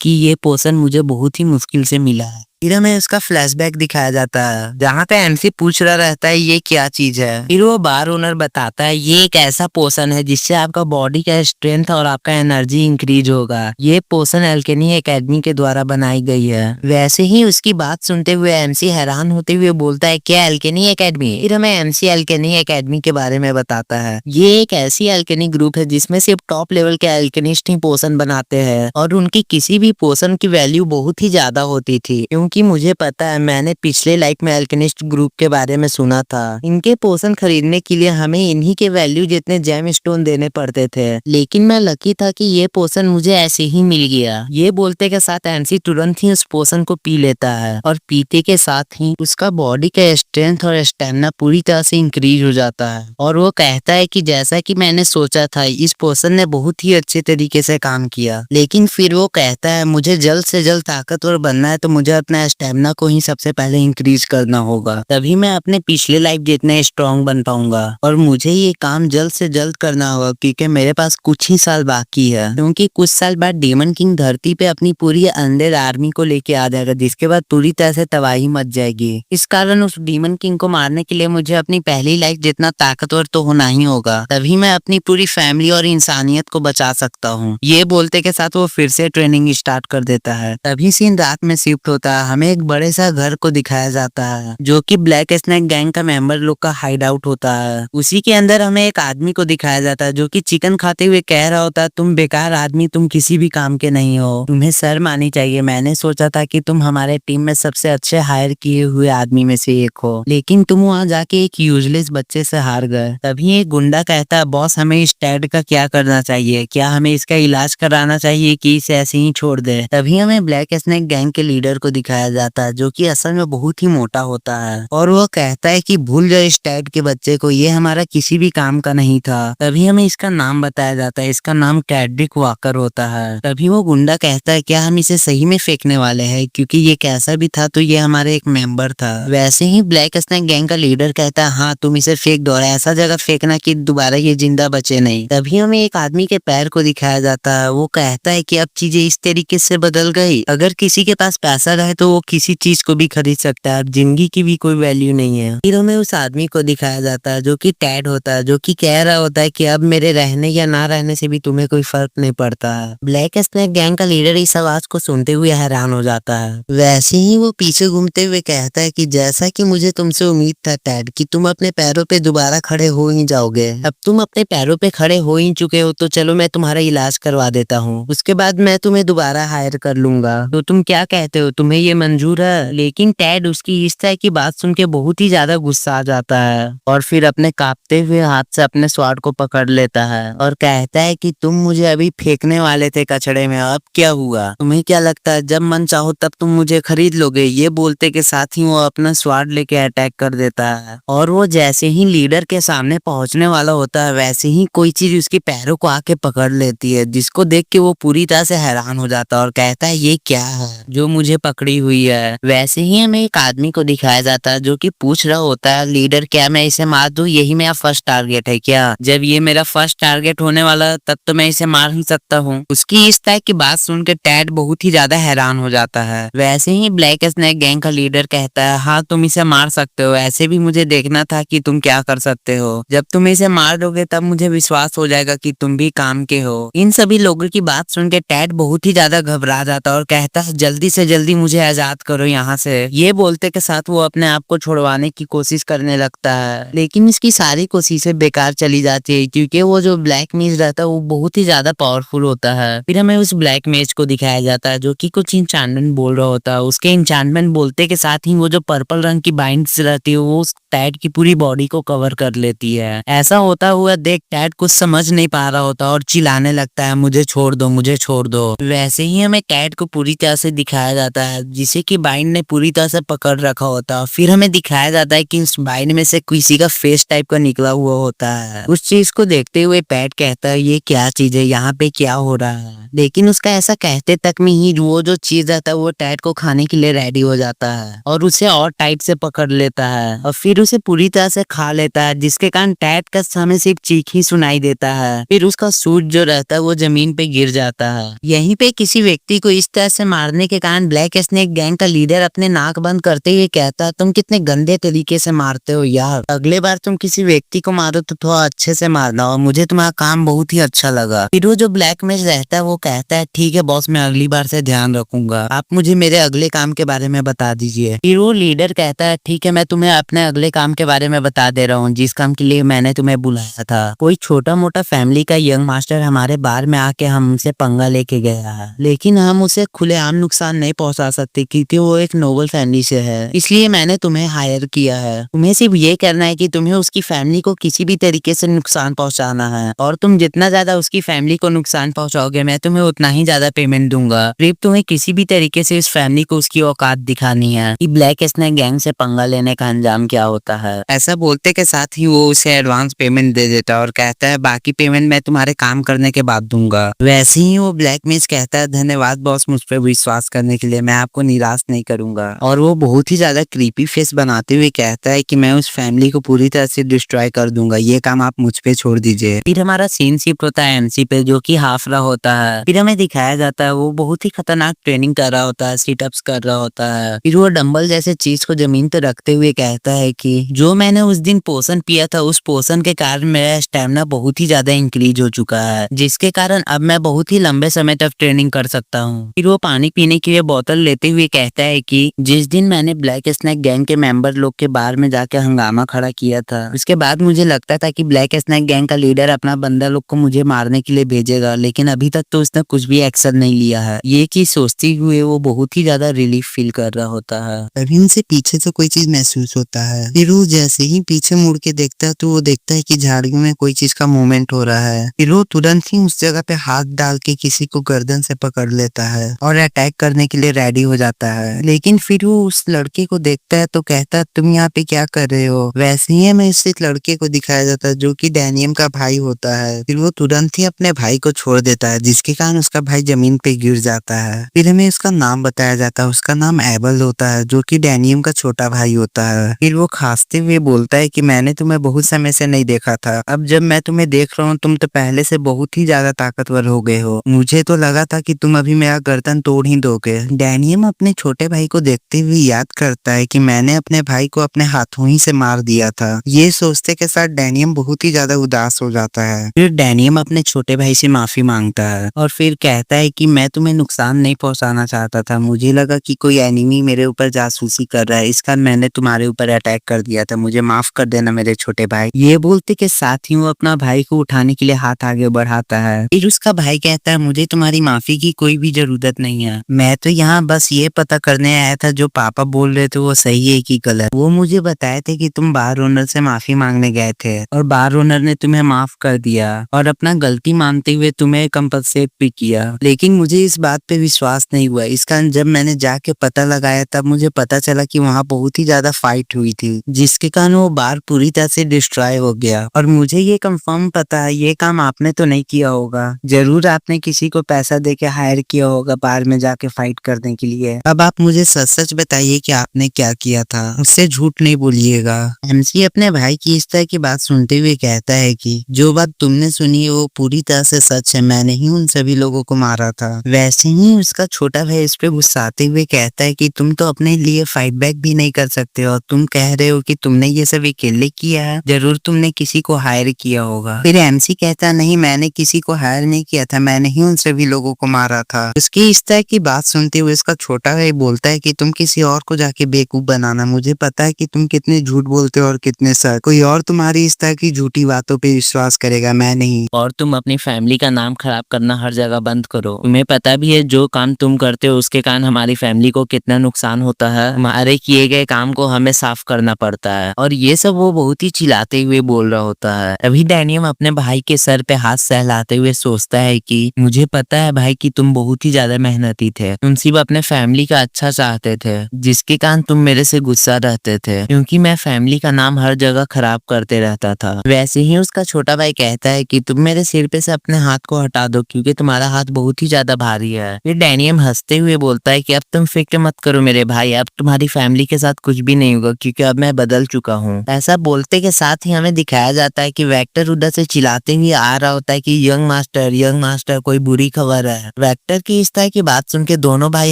कि ये पोशन मुझे बहुत ही मुश्किल से मिला है। फिर हमें उसका फ्लैशबैक दिखाया जाता है जहाँ पे एमसी पूछ रहा रहता है ये क्या चीज है। फिर वो बार ओनर बताता है ये एक ऐसा पोशन है जिससे आपका बॉडी का स्ट्रेंथ और आपका एनर्जी इंक्रीज होगा। ये पोशन एल्केनी एकेडमी के द्वारा बनाई गई है। वैसे ही उसकी बात सुनते हुए एमसी हैरान होते हुए बोलता है क्या एल्केनी एकेडमी। फिर हमें एमसी एल्केनी एकेडमी के बारे में बताता है ये एक ऐसी एल्केनी ग्रुप है जिसमें सिर्फ टॉप लेवल के एल्केनिस्ट ही पोशन बनाते हैं और उनकी किसी भी पोशन की वैल्यू बहुत ही ज्यादा होती थी। क्योंकि मुझे पता है मैंने पिछले लाइफ में एल्केनिस्ट ग्रुप के बारे में सुना था। इनके पोशन खरीदने के लिए हमें इन्हीं के वैल्यू जितने जेम स्टोन देने पड़ते थे, लेकिन मैं लकी था कि ये पोशन मुझे ऐसे ही मिल गया। ये बोलते के साथ एमसी तुरंत ही उस पोशन को पी लेता है और पीते के साथ ही उसका बॉडी का स्ट्रेंथ और स्टेमिना पूरी तरह से इंक्रीज हो जाता है और वो कहता है कि जैसा कि मैंने सोचा था इस पोशन ने बहुत ही अच्छे तरीके से काम किया। लेकिन फिर वो कहता है मुझे जल्द से जल्द ताकतवर बनना है तो मुझे अपना स्टेमिना को ही सबसे पहले इंक्रीज करना होगा, तभी मैं अपने पिछले लाइफ जितने स्ट्रॉन्ग बन पाऊंगा और मुझे ये काम जल्द से जल्द करना होगा क्योंकि मेरे पास कुछ ही साल बाकी है। क्योंकि कुछ साल बाद डेमन किंग धरती पे अपनी पूरी अनडेड आर्मी को लेके आ जाएगा जिसके बाद पूरी तरह से तबाही मच जाएगी। इस कारण उस डेमन किंग को मारने के लिए मुझे अपनी पहली लाइफ जितना ताकतवर तो होना ही होगा, तभी मैं अपनी पूरी फैमिली और इंसानियत को बचा सकता हूँ। ये बोलते के साथ वो फिर से ट्रेनिंग स्टार्ट कर देता है। तभी सीन रात में शिफ्ट होता है। हमें एक बड़े सा घर को दिखाया जाता है जो कि ब्लैक स्नैक गैंग का मेंबर लोग का हाइड आउट होता है। उसी के अंदर हमें एक आदमी को दिखाया जाता है जो कि चिकन खाते हुए कह रहा होता है तुम बेकार आदमी, तुम किसी भी काम के नहीं हो, तुम्हें शर्म आनी चाहिए। मैंने सोचा था कि तुम हमारे टीम में सबसे अच्छे हायर किए हुए आदमी में से एक हो, लेकिन तुम वहाँ जाके एक यूजलेस बच्चे से हार गए। तभी एक गुंडा कहता है बॉस हमें इस टैड का क्या करना चाहिए, क्या हमें इसका इलाज कराना चाहिए कि इसे ऐसे ही छोड़ दे। तभी हमें ब्लैक स्नैक गैंग के लीडर को दिखाया जाता है जो कि असल में बहुत ही मोटा होता है और वो कहता है कि भूल जाओ इस टैड के बच्चे को, ये हमारा किसी भी काम का नहीं था। तभी हमें इसका नाम बताया जाता है, इसका नाम कैड्रिक वॉकर होता है। तभी वो गुंडा कहता है क्या हम इसे सही में फेंकने वाले हैं क्योंकि ये कैसा भी था तो ये हमारे एक मेंबर था। वैसे ही ब्लैक स्नैक गैंग का लीडर कहता है हाँ तुम इसे फेंक दो, ऐसा जगह फेंकना कि दोबारा ये जिंदा बचे नहीं। तभी हमें एक आदमी के पैर को दिखाया जाता है। वो कहता है कि अब चीजें इस तरीके से बदल गई, अगर किसी के पास पैसा रहे तो वो किसी चीज को भी खरीद सकता है, अब जिंदगी की भी कोई वैल्यू नहीं है। फिर हमें उस आदमी को दिखाया जाता है जो कि टैड होता है, जो कि कह रहा होता है कि अब मेरे रहने या ना रहने से भी तुम्हें कोई फर्क नहीं पड़ता है। ब्लैक स्नैक गैंग का लीडर इस आवाज को सुनते हुए हैरान हो जाता है। वैसे ही वो पीछे घूमते हुए कहता है कि जैसा कि मुझे तुमसे उम्मीद था टैड कि तुम अपने पैरों पे दोबारा खड़े हो ही जाओगे, अब तुम अपने पैरों पे खड़े हो ही चुके हो तो चलो मैं तुम्हारा इलाज करवा देता हूँ, उसके बाद मैं तुम्हें दोबारा हायर कर लूंगा। तो तुम क्या कहते हो, तुम्हें ये मंजूर है? लेकिन टैड उसकी इस तरह की बात सुन के बहुत ही ज्यादा गुस्सा आ जाता है और फिर अपने कांपते हुए हाथ से अपने स्वाड को पकड़ लेता है और कहता है कि तुम मुझे अभी फेंकने वाले थे कचड़े में, अब क्या हुआ? तुम्हें क्या लगता है जब मन चाहो तब तुम मुझे खरीद लोगे? ये बोलते के साथ ही वो अपना स्वाड लेके अटैक कर देता है और वो जैसे ही लीडर के सामने पहुंचने वाला होता है वैसे ही कोई चीज उसके पैरों को आके पकड़ लेती है, जिसको देख के वो पूरी तरह से हैरान हो जाता है और कहता है ये क्या है जो मुझे पकड़ी हुई है। वैसे ही हमें एक आदमी को दिखाया जाता है जो कि पूछ रहा होता है लीडर क्या मैं इसे मार दूं, यही मेरा फर्स्ट टारगेट है क्या? जब ये मेरा फर्स्ट टारगेट होने वाला तब तो मैं इसे मार ही सकता हूँ। उसकी इस तरह की बात सुनकर टैड बहुत ही ज्यादा हैरान हो जाता है। वैसे ही ब्लैक स्नैक गैंग का लीडर कहता है हाँ तुम इसे मार सकते हो, ऐसे भी मुझे देखना था कि तुम क्या कर सकते हो, जब तुम इसे मार दोगे तब मुझे विश्वास हो जाएगा कि तुम भी काम के हो। इन सभी लोगों की बात सुनकर टैड बहुत ही ज्यादा घबरा जाता है और कहता है जल्दी से जल्दी मुझे आजाद करो यहाँ से। ये बोलते के साथ वो अपने आप को छुड़वाने की कोशिश करने लगता है, लेकिन इसकी सारी कोशिशें बेकार चली जाती है क्योंकि वो जो ब्लैक मेज रहता है वो बहुत ही ज्यादा पावरफुल होता है। फिर हमें उस ब्लैक मेज को दिखाया जाता है जो कि कुछ इंचांटमेंट बोल रहा होता है। उसके इंचांटमेंट बोलते के साथ ही वो जो पर्पल रंग की बाइंड्स रहती है वो उस टैड की पूरी बॉडी को कवर कर लेती है। ऐसा होता हुआ देख टैड कुछ समझ नहीं पा रहा होता और चिल्लाने लगता है मुझे छोड़ दो, मुझे छोड़ दो। वैसे ही हमें कैट को पूरी तरह से दिखाया जाता है जिसे कि बाइंड ने पूरी तरह से पकड़ रखा होता है। फिर हमें दिखाया जाता है कि उस बाइंड में से किसी का फेस टाइप का निकला हुआ होता है। उस चीज को देखते हुए पैट कहता है ये क्या चीज है, यहाँ पे क्या हो रहा है। लेकिन उसका ऐसा कहते तक में ही वो जो चीज रहता है वो टैड को खाने के लिए रेडी हो जाता है और उसे और टाइट से पकड़ लेता है और फिर उसे पूरी तरह से खा लेता है, जिसके कारण टैड का हमें सिर्फ चीख ही सुनाई देता है। फिर उसका सूट जो रहता है वो जमीन पे गिर जाता है। यहीं पे किसी व्यक्ति को इस तरह से मारने के कारण ब्लैक स्नेक गैंग का लीडर अपने नाक बंद करते हुए कहता है तुम कितने गंदे तरीके से मारते हो यार, अगले बार तुम किसी व्यक्ति को मारो तो थोड़ा अच्छे से मारना और मुझे तुम्हारा काम बहुत ही अच्छा लगा। फिर वो जो ब्लैक मेज रहता है वो कहता है ठीक है बॉस, मैं अगली बार से ध्यान रखूंगा, आप मुझे मेरे अगले काम के बारे में बता दीजिए। फिर वो लीडर कहता है ठीक है, मैं तुम्हें अपने अगले काम के बारे में बता दे रहा हूँ जिस काम के लिए मैंने तुम्हें बुलाया था। कोई छोटा मोटा फैमिली का यंग मास्टर हमारे बार में आके हमसे पंगा लेके गया है, लेकिन हम उसे खुलेआम नुकसान नहीं पहुंचा सकते क्योंकि वो एक नोबल फैमिली से है, इसलिए मैंने तुम्हें हायर किया है। तुम्हें सिर्फ ये करना है कि तुम्हें उसकी फैमिली को किसी भी तरीके से नुकसान पहुंचाना है और तुम जितना ज्यादा उसकी फैमिली को नुकसान पहुंचाओगे मैं तुम्हें उतना ही ज्यादा पेमेंट दूंगा। सिर्फ तुम्हें किसी भी तरीके से इस फैमिली को उसकी औकात दिखानी है कि ब्लैक स्नेक गैंग से पंगा लेने का अंजाम क्या होता है। ऐसा बोलते के साथ ही वो उसे एडवांस पेमेंट दे देता है और कहता है बाकी पेमेंट मैं तुम्हारे काम करने के बाद दूंगा। वैसे ही वो ब्लैक मेज कहता है धन्यवाद बॉस मुझ पर विश्वास करने के लिए, मैं आपको निराश नहीं करूंगा। और वो बहुत ही ज्यादा क्रीपी फेस बनाते हुए कहता है कि मैं उस फैमिली को पूरी तरह से डिस्ट्रॉय कर दूंगा, ये काम आप मुझ पे छोड़ दीजिए। फिर हमारा सीन शिफ्ट होता है एमसी पे जो कि हाफरा होता है। फिर हमें दिखाया जाता है वो बहुत ही खतरनाक ट्रेनिंग कर रहा होता है, सीटअप्स कर रहा होता है। फिर वो डंबल जैसे चीज को जमीन पे रखते हुए कहता है कि जो मैंने उस दिन पोषण पिया था उस पोषण के कारण मेरा स्टेमिना बहुत ही ज्यादा इंक्रीज हो चुका है, जिसके कारण अब मैं बहुत ही लंबे समय तक ट्रेनिंग कर सकता हूँ। फिर वो पानी पीने के लिए बोतल लेते हुए कहता है कि जिस दिन मैंने ब्लैक स्नेक गैंग के मेंबर लोग के बार में जाके हंगामा खड़ा किया था उसके बाद मुझे लगता था कि ब्लैक स्नेक गैंग का लीडर अपना बंदा लोग को मुझे मारने के लिए भेजेगा, लेकिन अभी तक तो उसने कुछ भी एक्शन नहीं लिया है। ये चीज सोचते हुए वो बहुत ही ज्यादा रिलीफ फील कर रहा होता है। तभी उनसे पीछे से कोई चीज महसूस होता है। फिर वो जैसे ही पीछे मुड़ के देखता है तो वो देखता है कि झाड़ियों में कोई चीज का मूवमेंट हो रहा है। फिर वो तुरंत ही उस जगह पे हाथ डाल के किसी को गर्दन से पकड़ लेता है और अटैक करने के लिए रेडी हो जाता है। लेकिन फिर वो उस लड़के को देखता है तो कहता है तुम यहाँ पे क्या कर रहे हो। वैसे ही हमें इस लड़के को दिखाया जाता है जो कि डैनियम का भाई होता है। फिर वो तुरंत ही अपने भाई को छोड़ देता है जिसके कारण उसका भाई जमीन पे गिर जाता है। फिर हमें उसका नाम बताया जाता है, उसका नाम एबल होता है जो कि डैनियम का छोटा भाई होता है। फिर वो खांसते हुए बोलता है कि मैंने तुम्हें बहुत समय से नहीं देखा था, अब जब मैं तुम्हें देख रहा हूँ तुम तो पहले से बहुत ही ज्यादा ताकतवर हो गए हो, मुझे तो लगा था कि तुम अभी मेरा गर्दन तोड़ ही दोगे। डैनियम अपने छोटे भाई को देखते हुए याद करता है कि मैंने अपने भाई को अपने हाथों ही से मार दिया था। ये सोचते के साथ डैनियम बहुत ही ज्यादा उदास हो जाता है। फिर डैनियम अपने छोटे भाई से माफी मांगता है और फिर कहता है कि मैं तुम्हें नुकसान नहीं पहुंचाना चाहता था, मुझे लगा कि कोई एनिमी मेरे ऊपर जासूसी कर रहा है, इस कारण मैंने तुम्हारे ऊपर अटैक कर दिया था, मुझे माफ कर देना मेरे छोटे भाई। ये बोलते के साथ ही वो अपना भाई को उठाने के लिए हाथ आगे बढ़ाता है। फिर उसका भाई कहता है मुझे तुम्हारी माफी की कोई भी जरूरत नहीं है, मैं तो यहाँ बस ये पता करने आया था जो पापा बोल रहे थे वो सही है कि गलत। वो मुझे बताए थे कि तुम बार ओनर से माफी मांगने गए थे और बार ओनर ने तुम्हें माफ कर दिया और अपना गलती मानते हुए तुम्हें कंपनसेट भी किया, लेकिन मुझे इस बात पे विश्वास नहीं हुआ। इस कारण जब मैंने जाके पता लगाया तब मुझे पता चला कि वहाँ बहुत ही ज्यादा फाइट हुई थी जिसके कारण वो बार पूरी तरह से डिस्ट्रॉय हो गया। और मुझे ये कंफर्म पता है ये काम आपने तो नहीं किया होगा, जरूर आपने किसी को पैसा देके हायर किया होगा बार में जाके फाइट करने के लिए। अब आप मुझे सच सच बताइए कि आपने क्या किया था, उससे झूठ नहीं बोलिएगा। एमसी अपने भाई की इस तरह की बात सुनते हुए कहता है कि जो बात तुमने सुनी है वो पूरी तरह से सच है, मैंने ही उन सभी लोगों को मारा था। वैसे ही उसका छोटा भाई इस पे गुस्साते हुए कहता है कि तुम तो अपने लिए फाइट बैक भी नहीं कर सकते और तुम कह रहे हो हो कि तुमने ये सब अकेले किया है, जरूर तुमने किसी को हायर किया होगा। फिर एमसी कहता नहीं, मैंने किसी को हायर नहीं किया था, मैंने ही उन सभी लोगों को मारा था। उसकी इस तरह की बात सुनते हुए उसका छोटा भाई बोलता है कि तुम किसी और को जाके बेवकूफ बनाना, मुझे पता है कि तुम कितने झूठ बोलते हो और कितने सच, कोई और तुम्हारी इस तरह की झूठी बातों पे विश्वास करेगा, मैं नहीं। और तुम अपनी फैमिली का नाम खराब करना हर जगह बंद करो। तुम्हें पता भी है जो काम तुम करते हो उसके कारण हमारी फैमिली को कितना नुकसान होता है। हमारे किए गए काम को हमें साफ करना पड़ता है। और ये सब वो बहुत ही चिल्लाते हुए बोल रहा होता है। अभी डैनियम अपने भाई के सर पे हाथ सहलाते हुए सोचता है कि मुझे पता है भाई कि तुम बहुत ही ज्यादा मेहनती थे, तुम सिर्फ अपने फैमिली का अच्छा चाहते थे, जिसके कारण तुम मेरे से गुस्सा रहते थे, क्योंकि मैं फैमिली का नाम हर जगह खराब करते रहता था। वैसे ही उसका छोटा भाई कहता है कि तुम मेरे सिर पे से अपने हाथ को हटा दो, क्योंकि तुम्हारा हाथ बहुत ही ज्यादा भारी है। फिर डैनियम हंसते हुए बोलता है कि अब तुम फिक्र मत करो मेरे भाई, अब तुम्हारी फैमिली के साथ कुछ भी नहीं होगा, क्योंकि अब मैं बदल चुका हूँ। ऐसा बोलते के साथ ही हमें दिखाया जाता है कि वेक्टर उधर से चिल्लाते हुए आ रहा होता है कि यंग मास्टर कोई बुरी खबर है। वेक्टर की इस तरह की बात सुन के दोनों भाई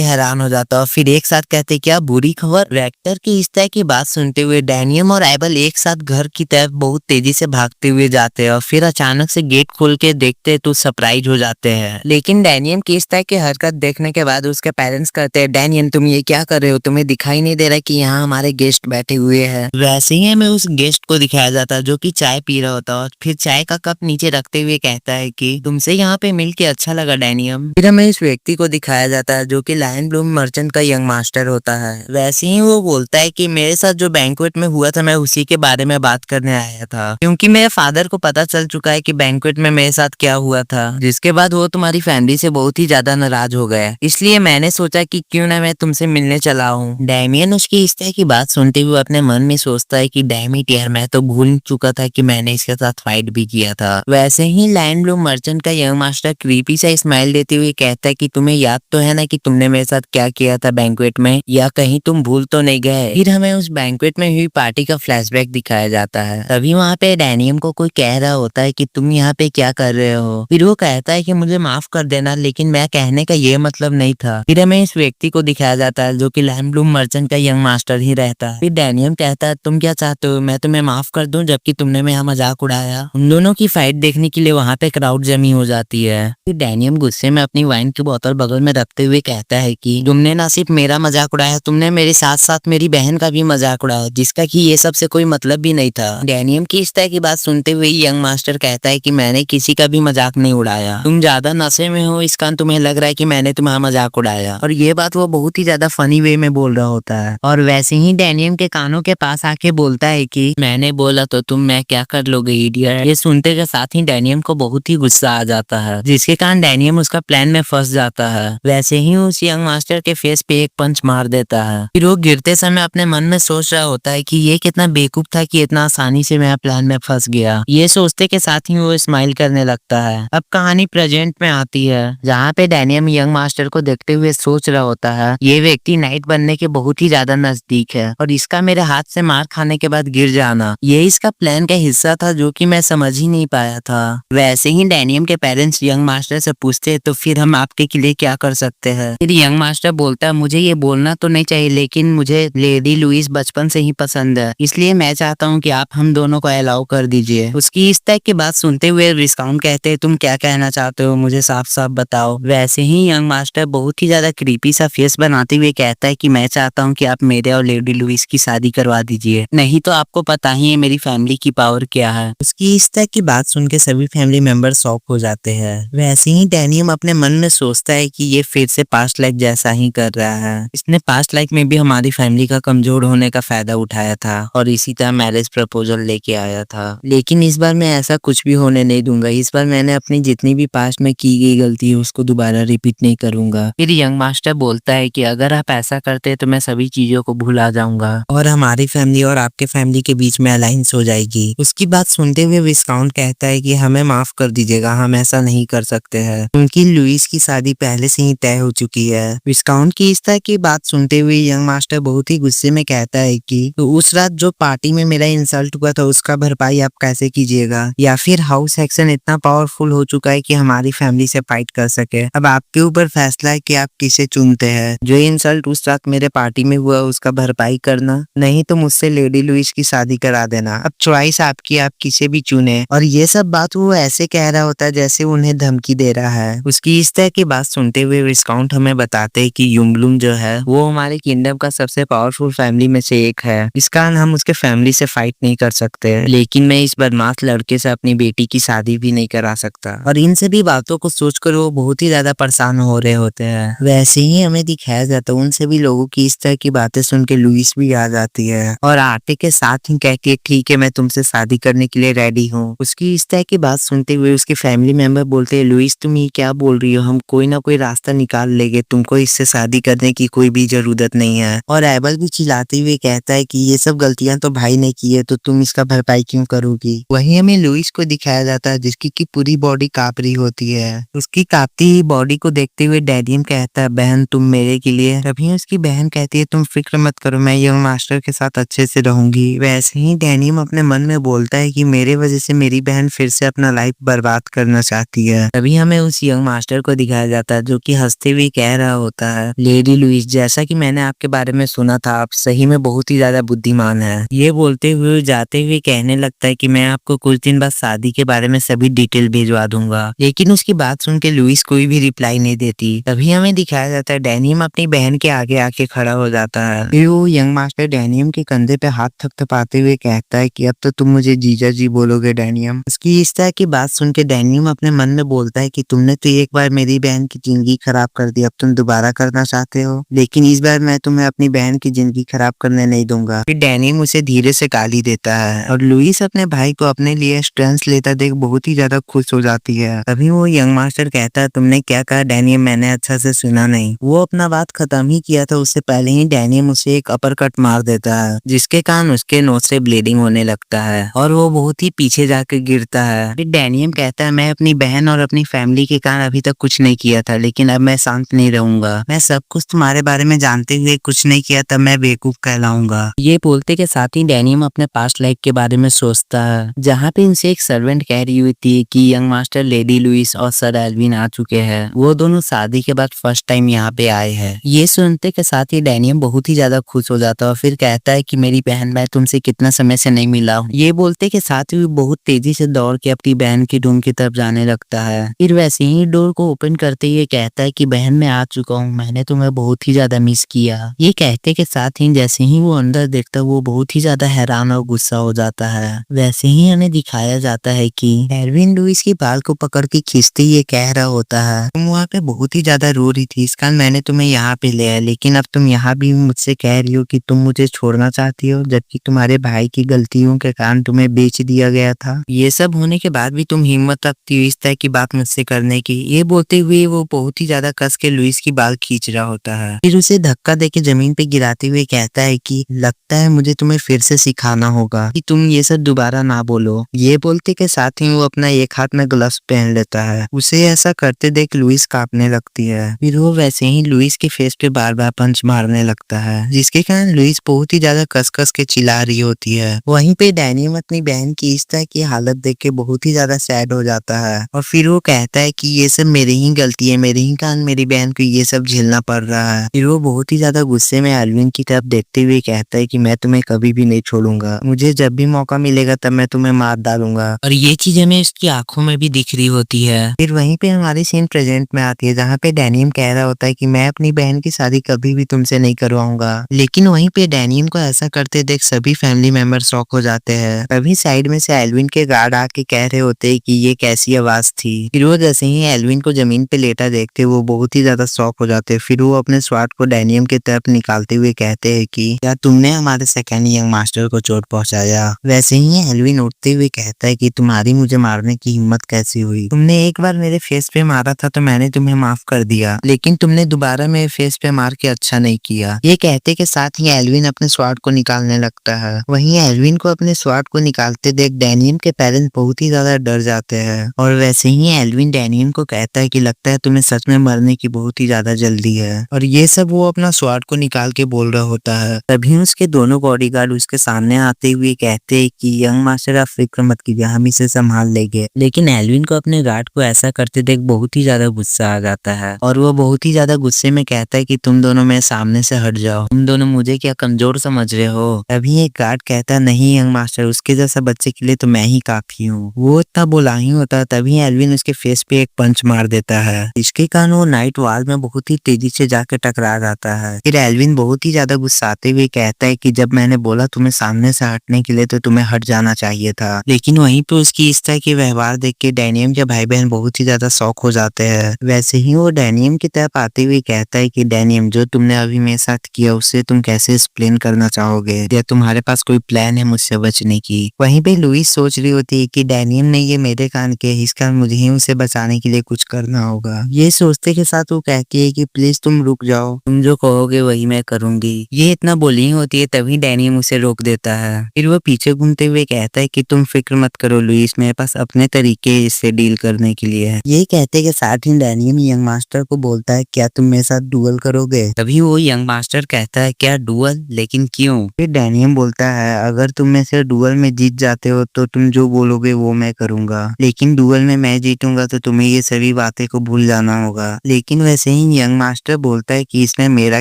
हैरान हो जाता है और फिर एक साथ कहते क्या बुरी खबर। वेक्टर की इस तरह की बात सुनते हुए डैनियम और एबल एक साथ घर की तरफ बहुत तेजी से भागते हुए जाते हैं और फिर अचानक से गेट खोल के देखते तो सरप्राइज हो जाते हैं। लेकिन डैनियम की इस तरह की हरकत देखने के बाद उसके पेरेंट्स कहते हैं डैनियम तुम ये क्या कर रहे हो, तुम्हें दिखाई नहीं दे रहा कि यहाँ हमारे गेस्ट बैठे हुए हैं। वैसे ही हमें उस गेस्ट को दिखाया जाता है जो कि चाय पी रहा होता है और फिर चाय का कप नीचे रखते हुए कहता है कि तुमसे यहाँ पे मिलके अच्छा लगा डैनियम। फिर हमें इस व्यक्ति को दिखाया जाता है जो कि लायन ब्लूम मर्चेंट का यंग मास्टर होता है। वैसे ही वो बोलता है कि मेरे साथ जो बैंक्वेट में हुआ था मैं उसी के बारे में बात करने आया था, क्योंकि मेरे फादर को पता चल चुका है कि बैंक्वेट में मेरे साथ क्या हुआ था, जिसके बाद वो तुम्हारी फैमिली से बहुत ही ज्यादा नाराज हो गए, इसलिए मैंने सोचा कि क्यों ना मैं तुमसे मिलने चला हूँ। डैमियन उसकी इस तरह की बात सुनते हुए अपने मन में सोचता है कि डैम इट यार, मैं तो भूल चुका था कि मैंने इसके साथ फाइट भी किया था। वैसे ही लायन ब्लूम मर्चेंट का यंग मास्टर क्रीपी सा स्माइल देते हुए कहता है कि तुम्हें याद तो है ना कि तुमने मेरे साथ क्या किया था बैंक्वेट में, या कहीं तुम भूल तो नहीं गए। फिर हमें उस बैंक्वेट में हुई पार्टी का फ्लैशबैक दिखाया जाता है। तभी वहाँ पे डैनियम को कोई कह रहा होता है कि तुम यहाँ पे क्या कर रहे हो। फिर वो कहता है कि मुझे माफ कर देना, लेकिन मैं कहने का ये मतलब नहीं था। फिर हमें इस व्यक्ति को दिखाया जाता है जो कि लायन ब्लूम मर्चेंट का यंग मास्टर ही रहता है। फिर डैनियम कहता है तुम क्या चाहते हो, मैं तुम्हें माफ कर दूं जबकि तुमने मेरा मजाक उड़ाया। उन दोनों की फाइट देखने के लिए वहाँ पे क्राउड जमी हो जाती है। फिर डैनियम गुस्से में अपनी वाइन की बोतल बगल में रखते हुए कहता है कि तुमने ना सिर्फ मेरा मजाक उड़ाया, तुमने मेरे साथ साथ मेरी बहन का भी मजाक उड़ाया, जिसका कि ये सबसे कोई मतलब भी नहीं था। डैनियम की इस तरह की बात सुनते हुए यंग मास्टर कहता है कि मैंने किसी का भी मजाक नहीं उड़ाया, तुम ज्यादा नशे में हो इस कारण तुम्हें लग रहा है कि मैंने तुम्हारा मजाक उड़ाया। और ये बात वो बहुत ही ज्यादा फनी वे में बोल रहा होता है। और वैसे ही डैनियम के कानों के पास आके बोलता है कि मैंने बोला तो तुम मैं क्या कर लोगे इडियट। ये सुनते के साथ ही डैनियम को बहुत ही गुस्सा आ जाता है, जिसके कारण डैनियम उसका प्लान में फंस जाता है। वैसे ही उस यंग मास्टर के फेस पे एक पंच मार देता है। फिर वो गिरते समय अपने मन में सोच रहा होता है कि ये कितना बेवकूफ था कि इतना आसानी से मेरा प्लान में फंस गया। ये सोचते के साथ ही वो स्माइल करने लगता है। अब कहानी प्रेजेंट में आती है, जहाँ पे डैनियम यंग मास्टर को देखते हुए सोच रहा होता है ये व्यक्ति नाइट बनने के बहुत ही ज्यादा नजदीक है और इसका मेरे हाथ से मार खाने के बाद गिर जाना ये इसका प्लान का हिस्सा था, जो कि मैं समझ ही नहीं पाया था। वैसे ही डैनियम के पेरेंट्स यंग मास्टर से पूछते तो फिर हम आपके लिए क्या कर सकते हैं। फिर यंग मास्टर बोलता है मुझे ये बोलना तो नहीं चाहिए, लेकिन मुझे लेडी लुइस बचपन से ही पसंद है, इसलिए मैं चाहता हूँ कि आप हम दोनों को अलाउ कर दीजिए। उसकी इस तरह की बात सुनते हुए विस्काउंट कहते हैं तुम क्या कहना चाहते हो, मुझे साफ साफ बताओ। वैसे ही यंग मास्टर बहुत ही ज्यादा क्रीपी सा फेस बनाते हुए कहता है कि मैं चाहता हूँ कि आप मेरे और लेडी लुइस की शादी करवा दीजिए, नहीं तो आपको पता ही है मेरी फैमिली की पावर क्या है। उसकी इस तरह की बात सुन के सभी फैमिली मेंबर शॉक हो जाते हैं। वैसे ही डैनियम अपने मन में सोचता है कि ये फिर से पास्ट लाइफ जैसा ही कर रहा है, इसने पास्ट लाइफ में भी हमारी फैमिली का कमजोर होने का फायदा उठाया था और इसी तरह मैरिज प्रपोजल लेके आया था। लेकिन इस बार मैं ऐसा कुछ भी होने नहीं दूंगा, इस बार मैंने अपनी जितनी भी पास्ट में की गई गलती है उसको दोबारा रिपीट नहीं करूंगा। फिर यंग मास्टर बोलता है कि अगर आप ऐसा करते तो मैं सभी चीजों को भुला जाऊंगा और हमारी फैमिली और आपके फैमिली के बीच में अलायंस हो जाएगी। उसकी बात सुनते हुए विस्काउंट कहता है कि हमें माफ कर दीजिएगा, हम ऐसा नहीं कर सकते हैं, उनकी लुइस की शादी पहले से ही तय हो चुकी है। विस्काउंट की इस तरह की बात सुनते हुए यंग मास्टर बहुत ही गुस्से में कहता है कि तो उस रात जो पार्टी में मेरा इंसल्ट हुआ था उसका भरपाई आप कैसे कीजिएगा, या फिर हाउस एक्शन इतना पावरफुल हो चुका है कि हमारी फैमिली से फाइट कर सके। अब आपके ऊपर फैसला है कि आप किसे चुनते हैं, जो इंसल्ट उस रात मेरे पार्टी में हुआ उसका भरपाई करना, नहीं तो तो मुझसे लेडी लुइस की शादी करा देना। अब चॉइस आपकी, आप किसे भी चुने। और ये सब बात वो ऐसे कह रहा होता है जैसे उन्हें धमकी दे रहा है। उसकी इस तरह की बात सुनते हुए विस्काउंट हमें बताते हैं कि युंगलुंग जो है वो हमारे किंगडम का सबसे पावरफुल फैमिली में से एक है। इस कारण हम उसके फैमिली से फाइट नहीं कर सकते, लेकिन मैं इस बदमाश लड़के से अपनी बेटी की शादी भी नहीं करा सकता। और इन सभी बातों को सोचकर वो बहुत ही ज्यादा परेशान हो रहे होते हैं। वैसे ही हमें दिखाया जाता है उन सभी लोगों की इस तरह की बातें सुन के लुइस भी आ जाती है और आते के साथ ही कहती है ठीक है मैं तुमसे शादी करने के लिए रेडी हूँ। उसकी इस तरह की बात सुनते हुए उसके फैमिली मेंबर बोलते हैं लुइस तुम ये क्या बोल रही हो, हम कोई ना कोई रास्ता निकाल लेंगे, तुमको इससे शादी करने की कोई भी जरूरत नहीं है। और एबल भी चिल्लाते हुए कहता है कि ये सब गलतियां तो भाई ने की है तो तुम इसका भरपाई क्यों करोगी। वहीं हमें लुइस को दिखाया जाता है जिसकी की पूरी बॉडी कांप रही होती है। उसकी कांपती हुई बॉडी को देखते हुए डैनियम कहता है बहन तुम मेरे के लिए। तभी उसकी बहन कहती है तुम फिक्र मत करो, मैं यंग मास्टर के साथ अच्छे से रहूंगी। वैसे ही डैनियम अपने मन में बोलता है कि मेरे वजह से मेरी बहन फिर से अपना लाइफ बर्बाद करना चाहती है। तभी हमें उस यंग मास्टर को दिखाया जाता है जो कि हंसते हुए कह रहा होता है लेडी लुइस जैसा कि मैंने आपके बारे में सुना था आप सही में बहुत ही ज्यादा बुद्धिमान है। ये बोलते हुए जाते हुए कहने लगता है कि मैं आपको कुछ दिन बाद शादी के बारे में सभी डिटेल भिजवा दूंगा। लेकिन उसकी बात सुन के लुइस कोई भी रिप्लाई नहीं देती। तभी हमें दिखाया जाता है डैनियम अपनी बहन के आगे आके खड़ा हो जाता है। फिर वो यंग मास्टर डैनियम के कंधे पे हाथ थपथपाते हुए कहता है कि अब तो तुम मुझे जीजा जी बोलोगे डैनियम। उसकी इस तरह की बात सुन के डैनियम अपने मन में बोलता है कि तुमने तो एक बार मेरी बहन की जिंदगी खराब कर दी, अब तुम दोबारा करना चाहते हो, लेकिन इस बार मैं तुम्हें अपनी बहन की जिंदगी खराब करने नहीं दूंगा। फिर डैनियम उसे धीरे से गाली देता है और लुइस अपने भाई को अपने लिए स्ट्रेंथ लेता देख बहुत ही ज्यादा खुश हो जाती है। तभी वो यंग मास्टर कहता है तुमने क्या कहा डैनियम, मैंने अच्छा से सुना नहीं। वो अपना बात खत्म ही किया था उससे पहले ही डैनियम उसे एक अपर कट मार देता है जिसके कारण उसके नोज से ब्लीडिंग होने लगता है और वो बहुत ही पीछे जाकर गिरता है। फिर डैनियम कहता है मैं अपनी बहन और अपनी फैमिली के कारण अभी तक कुछ नहीं किया था, लेकिन अब मैं शांत नहीं रहूंगा। मैं सब कुछ तुम्हारे बारे में जानते हुए कुछ नहीं किया तब मैं बेवकूफ कहलाऊंगा। ये बोलते के साथ ही डैनियम अपने पास्ट लाइफ के बारे में सोचता है जहाँ पे उनसे एक सर्वेंट कह रही हुई थी कि यंग मास्टर लेडी लुइस और सर एल्विन आ चुके हैं, वो दोनों शादी के बाद फर्स्ट टाइम यहाँ पे आए हैं। ये सुनते के साथ ही डैनियम बहुत ही ज्यादा खुश हो जाता है और फिर कहता है कि मेरी बहन मैं तुमसे कितना समय से नहीं मिला हूँ। ये बोलते के साथ ही बहुत तेजी से दौड़ के अपनी बहन की रूम की तरफ जाने लगता है। फिर वैसे ही डोर को ओपन करते हुए कहता है कि बहन मैं आ चुका हूँ, मैंने तुम्हें बहुत ही ज्यादा मिस किया। ये कहते के साथ ही जैसे ही वो अंदर देखता है वो बहुत ही ज्यादा हैरान और गुस्सा हो जाता है। वैसे ही हमें दिखाया जाता है कि एल्विन लुइस के बाल को पकड़ के खींचते ये कह रहा होता है तुम वहाँ पे बहुत ही ज्यादा रो रही थी, इस कारण मैंने तुम्हें यहाँ पे ले आया, लेकिन अब तुम यहाँ भी मुझसे कह रही हो कि तुम मुझे छोड़ना चाहती हो जबकि तुम्हारे भाई की गलतियों के कारण तुम्हें बेच दिया गया था। ये सब होने के बाद भी तुम हिम्मत रखती हो इस तरह की बात मुझसे करने की। ये बोलते हुए वो बहुत ही ज्यादा कस के लुइस की बाल खींच रहा होता है। फिर उसे धक्का देके जमीन पे गिराते हुए कहता है कि लगता है मुझे तुम्हें फिर से सिखाना होगा कि तुम ये सब दोबारा ना बोलो। ये बोलते के साथ ही वो अपना एक हाथ में ग्लव्स पहन लेता है। उसे ऐसा करते देख लुइस कांपने लगती है। फिर वो वैसे ही लुइस के फेस पे बार बार पंच मारने लगता है जिसके कारण लुइस बहुत ही ज्यादा कस कस के चिल्ला रही होती है। वहीं पे डैनियम अपनी बहन की इस तरह की हालत देख के बहुत ही ज्यादा सैड हो जाता है और फिर वो कहता है कि ये सब मेरी ही गलती है, मेरे ही कारण मेरी बहन को ये सब झेलना पड़ रहा है। फिर वो बहुत ही ज्यादा गुस्से में एल्विन की तरफ देखते हुए कहता है कि मैं तुम्हें कभी भी नहीं छोड़ूंगा, मुझे जब भी मौका मिलेगा तब मैं तुम्हें मार डालूंगा। और ये चीज हमें उसकी आंखों में भी दिख रही होती है। फिर वहीं पे हमारी सीन प्रेजेंट में आती है जहाँ पे डैनियम कह रहा होता है कि मैं अपनी बहन की शादी कभी भी तुमसे नहीं करवाऊंगा, लेकिन वहीं पे डैनियम को ऐसा करते देख सभी फैमिली मेंबर शॉक हो जाते हैं। तभी साइड में से एल्विन के गार्ड आके कह रहे होते हैं कि ये कैसी आवाज थी। फिर वो जैसे ही एल्विन को जमीन पे लेटा देखते वो बहुत ही ज्यादा शॉक हो जाते हैं। फिर वो अपने स्वार्ड को डैनियम की तरफ निकालते हुए कहते हैं कि क्या तुमने हमारे सेकेंड यंग मास्टर को चोट पहुंचाया। वैसे ही एल्विन उठते हुए कहता है कि तुम्हारी मुझे मारने की हिम्मत कैसी हुई, तुमने एक बार मेरे फेस पे मारा था तो मैंने तुम्हें माफ कर दिया, लेकिन तुमने दोबारा मेरे फेस पे मार के अच्छा नहीं किया। ये कहते के साथ ही एल्विन अपने स्वार्ड को निकालने लगता है। वहीं एल्विन को अपने स्वार्ड को निकालते देख डैनियम के पेरेंट्स बहुत ही ज्यादा डर जाते हैं और वैसे ही एल्विन डैनियम को कहता है कि लगता है तुम्हें सच में मरने की बहुत ही ज्यादा जल्दी है। और ये सब वो अपना स्वार्ड को निकाल के बोल रहा होता है। तभी उसके दोनों बॉडीगार्ड उसके सामने आते हुए कहते हैं कि यंग मास्टर आप फिक्र मत कीजिए, हम इसे संभाल लेंगे। लेकिन एल्विन को अपने गार्ड को ऐसा करते देख बहुत ही ज्यादा गुस्सा आ जाता है और वो बहुत ही ज्यादा गुस्से में कहता है कि तुम दोनों मेरे सामने से हट जाओ, तुम दोनों मुझे क्या कमजोर समझ समझ रहे हो। तभी एक गार्ड कहता नहीं यंग मास्टर, उसके जैसा बच्चे के लिए तो मैं ही काफी हूँ। वो इतना बोला ही होता तभी एल्विन उसके फेस पे एक पंच मार देता है, इसके कारण वो नाइट वॉल में बहुत ही तेजी से जाकर टकरा जाता है। फिर एल्विन बहुत ही ज्यादा गुस्साते हुए कहता है कि जब मैंने बोला तुम्हें सामने से हटने के लिए तो तुम्हें हट जाना चाहिए था। लेकिन वहीं पे उसकी इस तरह के व्यवहार देख के डैनियम के भाई बहन बहुत ही ज्यादा शॉक हो जाते हैं। वैसे ही वो डैनियम की तरफ आते हुए कहता है कि डैनियम, जो तुमने अभी मेरे साथ किया उससे तुम कैसे एक्सप्लेन करना चाहोगे, या तुम्हारे पास कोई प्लान है मुझसे बचने की। वहीं पे लुइस सोच रही होती है कि डैनियम ने ये मेरे कान के, इस कारण मुझे ही उसे बचाने के लिए कुछ करना होगा। ये सोचते के साथ वो कहती है कि प्लीज तुम रुक जाओ, तुम जो कहोगे वही मैं करूंगी। ये इतना बोली होती है तभी डैनियम उसे रोक देता है। फिर वो पीछे घूमते हुए कहता है कि तुम फिक्र मत करो लुइस, मेरे पास अपने तरीके इससे डील करने के लिए है। ये कहते के साथ ही डैनियम यंग मास्टर को बोलता है क्या तुम मेरे साथ डुअल करोगे। तभी वो यंग मास्टर कहता है क्या डुअल, लेकिन क्यों। फिर डैनियम बोलता है अगर तुम में से डुअल में जीत जाते हो तो तुम जो बोलोगे वो मैं करूंगा, लेकिन डुअल में मैं जीतूंगा तो तुम्हें ये सभी बातें को भूल जाना होगा। लेकिन वैसे ही यंग मास्टर बोलता है कि इसमें मेरा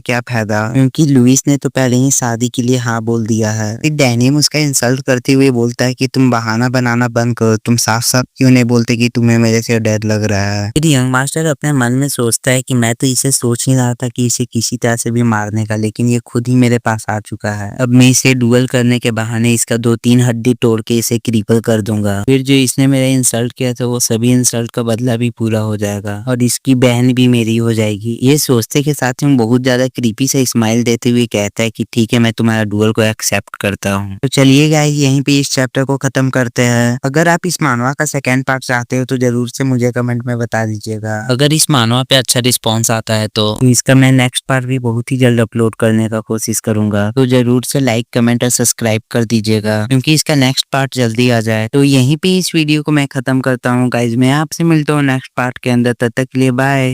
क्या फायदा, क्योंकि लुइस ने तो पहले ही शादी के लिए हाँ बोल दिया है। फिर डैनियम उसका इंसल्ट करते हुए बोलता है कि तुम बहाना बनाना बंद करो, तुम साफ साफ क्यों नहीं बोलते कि तुम्हें मेरे से डर लग रहा है। फिर यंग मास्टर अपने मन में सोचता है कि मैं तो इसे सोच ही रहा था कि इसे किसी तरह से भी मारने का, लेकिन ये खुद ही मेरे पास आ चुका है। अब मैं इसे डुअल करने के बहाने इसका 2-3 हड्डी तोड़ के इसे क्रिपल कर दूंगा। फिर जो इसने मेरा इंसल्ट किया था वो सभी इंसल्ट का बदला भी पूरा हो जाएगा और इसकी बहन भी मेरी हो जाएगी। ये सोचते के साथ ही बहुत ज्यादा क्रीपी से स्माइल देते हुए कहता है कि ठीक है मैं तुम्हारा डुअल को एक्सेप्ट करता हूँ। तो चलिए गाइस यहीं पे इस चैप्टर को खत्म करते हैं। अगर आप इस मानवा का सेकेंड पार्ट चाहते हो तो जरूर से मुझे कमेंट में बता दीजिएगा। अगर इस मानवा पे अच्छा रिस्पॉन्स आता है तो इसका मैं नेक्स्ट पार्ट भी बहुत ही जल्द अपलोड करने का कोशिश करूंगा। तो जरूर से लाइक कमेंट और सब्सक्राइब कर दीजिएगा क्योंकि इसका नेक्स्ट पार्ट जल्दी आ जाए। तो यहीं पे इस वीडियो को मैं खत्म करता हूँ गाइज, मैं आपसे मिलता हूँ नेक्स्ट पार्ट के अंदर। तब तक के लिए बाय।